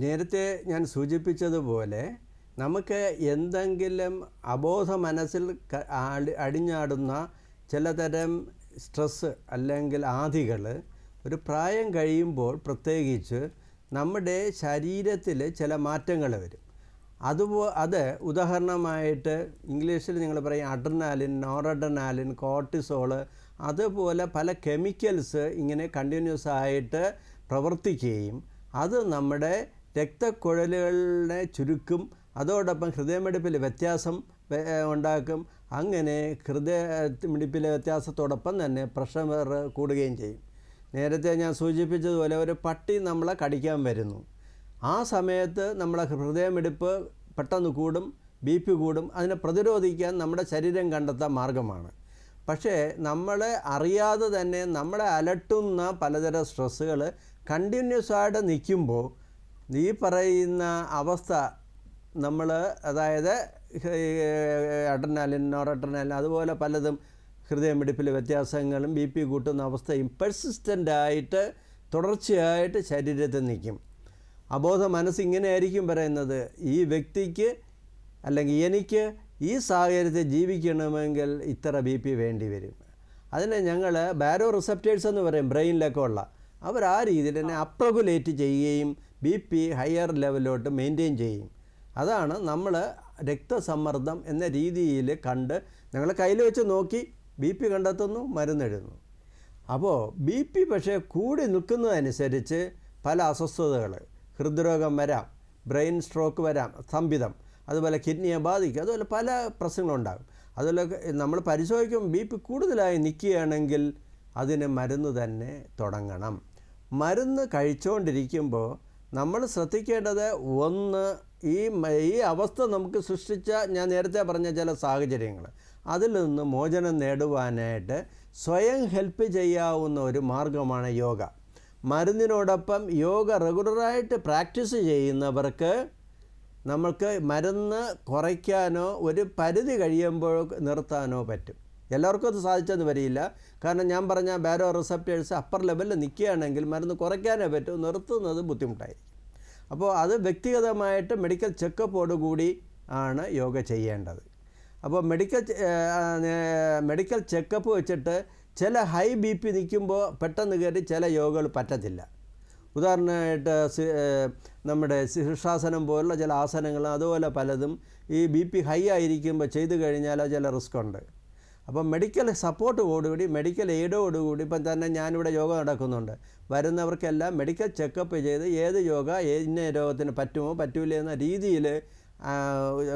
നേരത്തെ ഞാൻ സൂചിപ്പിച്ചതുപോലെ നമുക്ക് എന്തെങ്കിലും അബോധ മനസ്സിൽ അടിഞ്ഞാടുന്ന ചിലതരം സ്ട്രെസ്സ് അല്ലെങ്കിൽ ആധികൾ ഒരു പ്രായം കഴിയുമ്പോൾ പ്രത്യേകിച്ച് നമ്മുടെ ശരീരത്തിൽ ചില മാറ്റങ്ങൾ വരും. അത് ഉദാഹരണമായിട്ട് ഇംഗ്ലീഷിൽ നിങ്ങൾ പറയും അഡ്രിനാലിൻ, നോറഡ്രിനാലിൻ, കോർട്ടിസോള്, അതുപോലെ പല കെമിക്കൽസ് ഇങ്ങനെ കണ്ടിന്യൂസ് ആയിട്ട് പ്രവർത്തിക്കുകയും അത് നമ്മുടെ രക്തക്കുഴലുകളെ ചുരുക്കും, അതോടൊപ്പം ഹൃദയമിടിപ്പിൽ വ്യത്യാസം ഉണ്ടാക്കും. അങ്ങനെ ഹൃദയമിടിപ്പിലെ വ്യത്യാസത്തോടൊപ്പം തന്നെ പ്രഷർ കൂടുകയും ചെയ്യും. നേരത്തെ ഞാൻ സൂചിപ്പിച്ചതുപോലെ ഒരു പട്ടി നമ്മളെ കടിക്കാൻ വരുന്നു. ആ സമയത്ത് നമ്മളെ ഹൃദയമിടിപ്പ് പെട്ടെന്ന് കൂടും, BP കൂടും. അതിനെ പ്രതിരോധിക്കാൻ നമ്മുടെ ശരീരം കണ്ടെത്താൻ മാർഗമാണ്. പക്ഷേ നമ്മളെ അറിയാതെ തന്നെ നമ്മളെ അലട്ടുന്ന പലതരം സ്ട്രെസ്സുകൾ കണ്ടിന്യൂസ് ആയിട്ട് നിൽക്കുമ്പോൾ ഈ പറയുന്ന അവസ്ഥ നമ്മൾ, അതായത് അഡ്രിനാലിൻ, നോറഡ്രിനാലിൻ, അതുപോലെ പലതും ഹൃദയമിടിപ്പിലെ വ്യത്യാസങ്ങളും BP കൂട്ടുന്ന അവസ്ഥയും പെർസിസ്റ്റൻ്റായിട്ട് തുടർച്ചയായിട്ട് ശരീരത്തിൽ നിൽക്കും. അബോധ മനസ്സ് ഇങ്ങനെയായിരിക്കും പറയുന്നത്, ഈ വ്യക്തിക്ക് അല്ലെങ്കിൽ എനിക്ക് ഈ സാഹചര്യത്തിൽ ജീവിക്കണമെങ്കിൽ ഇത്ര BP വേണ്ടി വരും. അതിനെ ഞങ്ങൾ ബാരോ റിസപ്റ്റേഴ്സ് എന്ന് പറയും, ബ്രെയിനിലൊക്കെ ഉള്ള അവർ ആ രീതിയിൽ തന്നെ അപ്രഗുലേറ്റ് ചെയ്യുകയും BP ഹയർ ലെവലിലോട്ട് മെയിൻറ്റെയിൻ ചെയ്യും. അതാണ് നമ്മൾ രക്തസമ്മർദ്ദം എന്ന രീതിയിൽ കണ്ട് ഞങ്ങൾ കയ്യിൽ വെച്ച് നോക്കി BP കണ്ടെത്തുന്നു, മരുന്നെഴുതുന്നു. അപ്പോൾ BP പക്ഷേ കൂടി നിൽക്കുന്നതനുസരിച്ച് പല അസ്വസ്ഥതകൾ, ഹൃദ്രോഗം വരാം, ബ്രെയിൻ സ്ട്രോക്ക് വരാം, സ്തംഭിതം, അതുപോലെ കിഡ്നിയെ ബാധിക്കും, അതുപോലെ പല പ്രശ്നങ്ങളുണ്ടാകും. അതുപോലെ നമ്മൾ പരിശോധിക്കുമ്പോൾ BP കൂടുതലായി നിൽക്കുകയാണെങ്കിൽ അതിന് മരുന്ന് തന്നെ തുടങ്ങണം. മരുന്ന് കഴിച്ചുകൊണ്ടിരിക്കുമ്പോൾ നമ്മൾ ശ്രദ്ധിക്കേണ്ടത്, ഒന്ന്, ഈ അവസ്ഥ നമുക്ക് സൃഷ്ടിച്ച ഞാൻ നേരത്തെ പറഞ്ഞ ചില സാഹചര്യങ്ങൾ, അതിൽ നിന്ന് മോചനം നേടുവാനായിട്ട് സ്വയം ഹെൽപ്പ് ചെയ്യാവുന്ന ഒരു മാർഗമാണ് യോഗ. മരുന്നിനോടൊപ്പം യോഗ റെഗുലറായിട്ട് പ്രാക്ടീസ് ചെയ്യുന്നവർക്ക് നമ്മൾക്ക് മരുന്ന് കുറയ്ക്കാനോ ഒരു പരിധി കഴിയുമ്പോൾ നിർത്താനോ പറ്റും. എല്ലാവർക്കും അത് സാധിച്ചെന്ന് വരില്ല. കാരണം ഞാൻ പറഞ്ഞ ബാരോ റിസപ്റ്റേഴ്സ് അപ്പർ ലെവലിൽ നിൽക്കുകയാണെങ്കിൽ മരുന്ന് കുറയ്ക്കാനേ പറ്റും, നിർത്തുന്നത് ബുദ്ധിമുട്ടായിരിക്കും. അപ്പോൾ അത് വ്യക്തിഗതമായിട്ട് മെഡിക്കൽ ചെക്കപ്പോടുകൂടി ആണ് യോഗ ചെയ്യേണ്ടത്. അപ്പോൾ മെഡിക്കൽ ചെക്കപ്പ് വെച്ചിട്ട് ചില ഹൈ BP നിൽക്കുമ്പോൾ പെട്ടെന്ന് കയറി ചില യോഗകൾ പറ്റത്തില്ല. ഉദാഹരണമായിട്ട് നമ്മുടെ ശീർഷാസനം പോലുള്ള ചില ആസനങ്ങൾ, അതുപോലെ പലതും ഈ BP ഹൈ ആയിരിക്കുമ്പോൾ ചെയ്തു കഴിഞ്ഞാൽ ചില റിസ്ക് ഉണ്ട്. അപ്പം മെഡിക്കൽ സപ്പോർട്ടോടുകൂടി, മെഡിക്കൽ എയ്ഡോടുകൂടി, ഇപ്പം തന്നെ ഞാനിവിടെ യോഗ നടക്കുന്നുണ്ട്, വരുന്നവർക്കെല്ലാം മെഡിക്കൽ ചെക്കപ്പ് ചെയ്ത് ഏത് യോഗ ഇന്ന രോഗത്തിന് പറ്റുമോ പറ്റൂല എന്ന രീതിയിൽ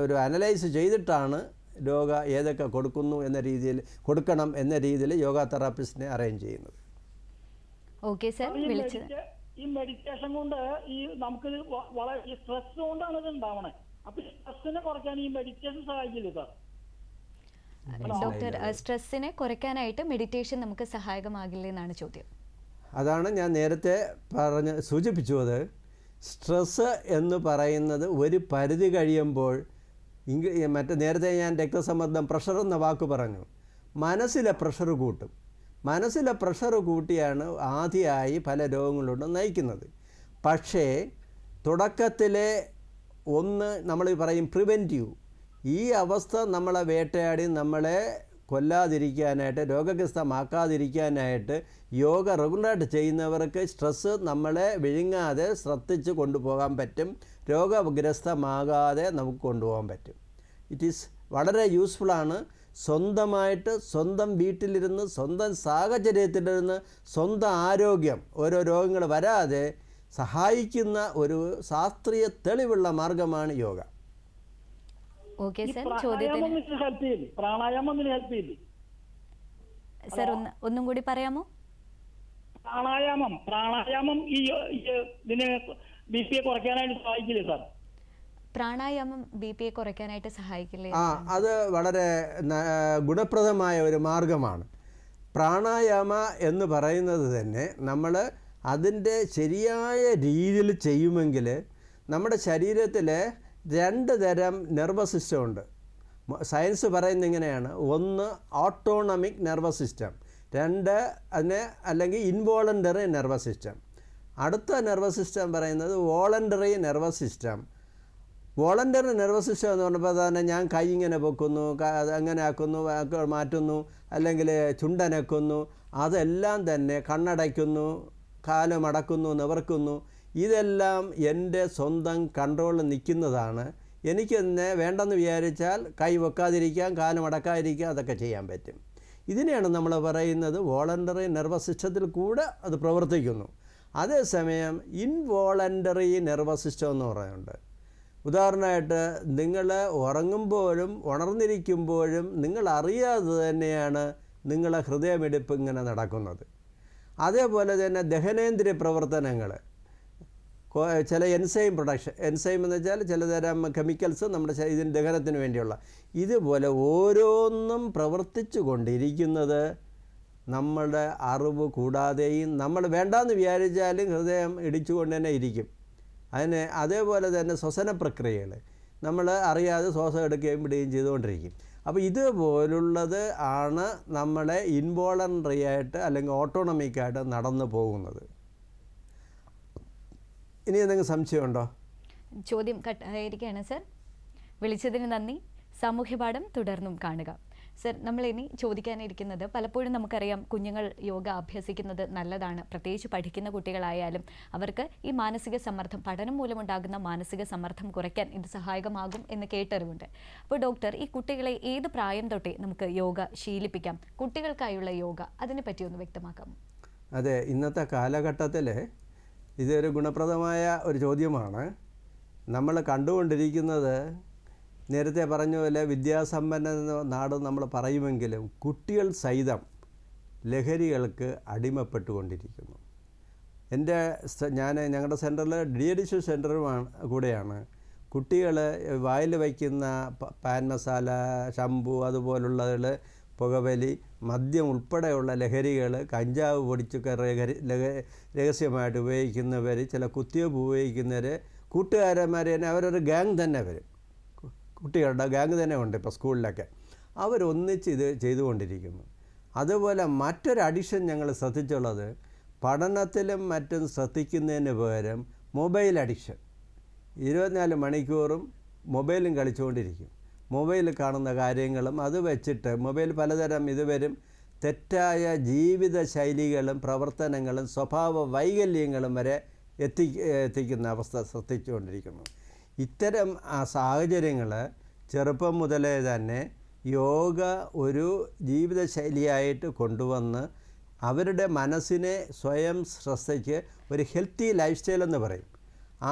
ഒരു അനലൈസ് ചെയ്തിട്ടാണ് യോഗ ഏതൊക്കെ കൊടുക്കണം എന്ന രീതിയിൽ യോഗ തെറാപ്പിസ്റ്റിനെ അറേഞ്ച് ചെയ്യുന്നത്. ഓക്കെ സർ, ഈ മെഡിറ്റേഷൻ കൊണ്ട് ഈ നമുക്ക് വളരെ സ്ട്രെസ് കൊണ്ടാണ് ഇത് ഉണ്ടാവണേ. അപ്പൊ സ്ട്രെസ്സിനെ കുറയ്ക്കാൻ ഈ മെഡിറ്റേഷൻ സഹായിക്കില്ല സാർ? ഡോക്ടർ, സ്ട്രെസ്സിനെ കുറയ്ക്കാനായിട്ട് മെഡിറ്റേഷൻ നമുക്ക് സഹായകമാകില്ലേ എന്നാണ് ചോദ്യം. അതാണ് ഞാൻ നേരത്തെ സൂചിപ്പിച്ചത്. സ്ട്രെസ്സ് എന്ന് പറയുന്നത് ഒരു പരിധി കഴിയുമ്പോൾ, നേരത്തെ ഞാൻ രക്തസമ്മർദ്ദം, പ്രഷർ എന്ന വാക്ക് പറഞ്ഞു, മനസ്സിലെ പ്രഷർ കൂട്ടും. മനസ്സിലെ പ്രഷർ കൂട്ടിയാണ് ആദ്യമായി പല രോഗങ്ങളോടും നയിക്കുന്നത്. പക്ഷേ തുടക്കത്തിലെ നമ്മൾ പറയും പ്രിവെൻറ്റീവ്, ഈ അവസ്ഥ നമ്മളെ വേട്ടയാടി നമ്മളെ കൊല്ലാതിരിക്കാനായിട്ട്, രോഗഗ്രസ്തമാക്കാതിരിക്കാനായിട്ട് യോഗ റെഗുലറായിട്ട് ചെയ്യുന്നവർക്ക് സ്ട്രെസ്സ് നമ്മളെ വിഴുങ്ങാതെ ശ്രദ്ധിച്ച് കൊണ്ടുപോകാൻ പറ്റും, രോഗഗ്രസ്തമാകാതെ നമുക്ക് കൊണ്ടുപോകാൻ പറ്റും. ഇറ്റ് ഈസ് വളരെ യൂസ്ഫുള്ളാണ്. സ്വന്തമായിട്ട് സ്വന്തം വീട്ടിലിരുന്ന് സ്വന്തം സാഹചര്യത്തിലിരുന്ന് സ്വന്തം ആരോഗ്യം ഓരോ രോഗങ്ങൾ വരാതെ സഹായിക്കുന്ന ഒരു ശാസ്ത്രീയ തെളിവുള്ള മാർഗമാണ് യോഗ. ഓക്കെ ഈ സർ, പ്രാണായാമം ഇതിന് ഹെൽപ്പ് ചെയ്യില്ലേ? പ്രാണായാമം ഇതിന് ഹെൽപ്പ് ചെയ്യില്ലേ? സർ ഒന്നും കൂടി പറയാമോ? പ്രാണായാമം ഈ ഇതിന് BP കുറയ്ക്കാനായിട്ട് സഹായിക്കില്ലേ സാർ? പ്രാണായാമം BP കുറയ്ക്കാനായിട്ട് സഹായിക്കില്ലേ? അത് വളരെ ഗുണപ്രദമായ ഒരു മാർഗമാണ്. പ്രാണായാമ എന്ന് പറയുന്നത് തന്നെ നമ്മൾ അതിൻ്റെ ശരിയായ രീതിയിൽ ചെയ്യുമെങ്കിൽ നമ്മുടെ ശരീരത്തിൽ 2 തരം നെർവസ് സിസ്റ്റം ഉണ്ട്. സയൻസ് പറയുന്നത് ഇങ്ങനെയാണ്: ഒന്ന് ഓട്ടോണമിക് നെർവസ് സിസ്റ്റം, 2 അതിനെ അല്ലെങ്കിൽ ഇൻവോളണ്ടറി നെർവസ് സിസ്റ്റം. അടുത്ത നെർവസ് സിസ്റ്റം പറയുന്നത് voluntary nervous system. Voluntary nervous system എന്ന് പറഞ്ഞപ്പോൾ തന്നെ ഞാൻ കൈ ഇങ്ങനെ പൊക്കുന്നു, അങ്ങനെ ആക്കുന്നു, മാറ്റുന്നു, അല്ലെങ്കിൽ ചുണ്ടനക്കുന്നു, അതെല്ലാം തന്നെ കണ്ണടയ്ക്കുന്നു, കാല് മടക്കുന്നു, നിവർക്കുന്നു, ഇതെല്ലാം എൻ്റെ സ്വന്തം കൺട്രോളിൽ നിൽക്കുന്നതാണ്. എനിക്ക് തന്നെ വേണ്ടെന്ന് വിചാരിച്ചാൽ കൈ വെക്കാതിരിക്കാം, കാല് മടക്കാതിരിക്കാം, അതൊക്കെ ചെയ്യാൻ പറ്റും. ഇതിനെയാണ് നമ്മൾ പറയുന്നത് വോളണ്ടറി നെർവസ് സിസ്റ്റത്തിൽ കൂടെ അത് പ്രവർത്തിക്കുന്നു. അതേസമയം ഇൻവോളണ്ടറി നെർവസ് സിസ്റ്റം എന്ന് പറയുന്നുണ്ട്. ഉദാഹരണമായിട്ട് നിങ്ങൾ ഉറങ്ങുമ്പോഴും ഉണർന്നിരിക്കുമ്പോഴും നിങ്ങൾ അറിയാതെ തന്നെയാണ് നിങ്ങളെ ഹൃദയമിടിപ്പ് ഇങ്ങനെ നടക്കുന്നത്. അതേപോലെ തന്നെ ദഹനേന്ദ്രിയ പ്രവർത്തനങ്ങൾ, ചില എൻസൈം പ്രൊഡക്ഷൻ, എൻസൈം എന്ന് വെച്ചാൽ ചിലതരം കെമിക്കൽസ് നമ്മുടെ ഇതിന് ദഹനത്തിന് വേണ്ടിയുള്ള, ഇതുപോലെ ഓരോന്നും പ്രവർത്തിച്ചു കൊണ്ടിരിക്കുന്നത് നമ്മളുടെ അറിവ് കൂടാതെയും നമ്മൾ വേണ്ടാന്ന് വിചാരിച്ചാലും ഹൃദയം ഇടിച്ചുകൊണ്ട് തന്നെ ഇരിക്കും. അതേപോലെ തന്നെ ശ്വസന പ്രക്രിയകൾ നമ്മൾ അറിയാതെ ശ്വാസം എടുക്കുകയും വിടുകയും ചെയ്തുകൊണ്ടിരിക്കും. അപ്പോൾ ഇതുപോലുള്ളത് ആണ് നമ്മളെ ഇൻവോളണ്ടറി ആയിട്ട് അല്ലെങ്കിൽ ഓട്ടോണമിക്കായിട്ട് നടന്നു പോകുന്നത്. ഇനി എന്തെങ്കിലും സംശയമുണ്ടോ? ചോദ്യം കട്ടായിരിക്കുകയാണ് സർ. വിളിച്ചതിന് നന്ദി. സാമൂഹ്യപാഠം തുടർന്നും കാണുക. സർ, നമ്മളിനി ചോദിക്കാനിരിക്കുന്നത്, പലപ്പോഴും നമുക്കറിയാം കുഞ്ഞുങ്ങൾ യോഗ അഭ്യസിക്കുന്നത് നല്ലതാണ്, പ്രത്യേകിച്ച് പഠിക്കുന്ന കുട്ടികളായാലും അവർക്ക് ഈ മാനസിക സമ്മർദ്ദം, പഠനം മൂലമുണ്ടാകുന്ന മാനസിക സമ്മർദ്ദം കുറയ്ക്കാൻ ഇത് സഹായകമാകും എന്ന് കേട്ടറിവുണ്ട്. അപ്പോൾ ഡോക്ടർ, ഈ കുട്ടികളെ ഏത് പ്രായം തൊട്ടേ നമുക്ക് യോഗ ശീലിപ്പിക്കാം? കുട്ടികൾക്കായുള്ള യോഗ, അതിനെ പറ്റി ഒന്ന് വ്യക്തമാക്കാം. അതെ, ഇന്നത്തെ കാലഘട്ടത്തിൽ ഇതൊരു ഗുണപ്രദമായ ഒരു ചോദ്യമാണ്. നമ്മൾ കണ്ടുകൊണ്ടിരിക്കുന്നത്, നേരത്തെ പറഞ്ഞ പോലെ വിദ്യാസമ്പന്ന നാട് നമ്മൾ പറയുമെങ്കിലും കുട്ടികൾ സഹിതം ലഹരികൾക്ക് അടിമപ്പെട്ടുകൊണ്ടിരിക്കുന്നു. ഞങ്ങളുടെ സെൻറ്ററിൽ ഡി-അഡിക്ഷൻ സെൻറ്ററുമാണ് കൂടെയാണ്. കുട്ടികൾ വായിൽ വയ്ക്കുന്ന പാൻ മസാല, ഷംപു, അതുപോലുള്ളതിൽ പുകവലി, മദ്യം ഉൾപ്പെടെയുള്ള ലഹരികൾ, കഞ്ചാവ് പൊടിച്ചൊക്കെ രഹസ്യമായിട്ട് ഉപയോഗിക്കുന്നവർ, ചില കുത്തിവെപ്പ് ഉപയോഗിക്കുന്നവർ, കൂട്ടുകാരന്മാർ തന്നെ അവരൊരു ഗ്യാങ് തന്നെ വരും, കുട്ടികളുടെ ഗ്യാങ് തന്നെ ഉണ്ട് ഇപ്പോൾ സ്കൂളിലൊക്കെ. അവരൊന്നിച്ച് ഇത് ചെയ്തുകൊണ്ടിരിക്കുന്നു. അതുപോലെ മറ്റൊരു അഡിക്ഷൻ ഞങ്ങൾ ശ്രദ്ധിച്ചുള്ളത്, പഠനത്തിലും മറ്റും ശ്രദ്ധിക്കുന്നതിന് പകരം മൊബൈൽ അഡിക്ഷൻ. 24 മണിക്കൂറും മൊബൈലും കളിച്ചുകൊണ്ടിരിക്കും. മൊബൈലിൽ കാണുന്ന കാര്യങ്ങളും അത് വെച്ചിട്ട് മൊബൈൽ പലതരം ഇത് വരും. തെറ്റായ ജീവിത ശൈലികളും പ്രവർത്തനങ്ങളും സ്വഭാവ വൈകല്യങ്ങളും വരെ എത്തിക്കുന്ന അവസ്ഥ ശ്രദ്ധിച്ചുകൊണ്ടിരിക്കുന്നു. ഇത്തരം സാഹചര്യങ്ങൾ ചെറുപ്പം മുതലേ തന്നെ യോഗ ഒരു ജീവിതശൈലിയായിട്ട് കൊണ്ടുവന്ന് അവരുടെ മനസ്സിനെ സ്വയം ശ്രദ്ധിച്ച് ഒരു ഹെൽത്തി ലൈഫ് സ്റ്റൈൽ എന്ന് പറയും,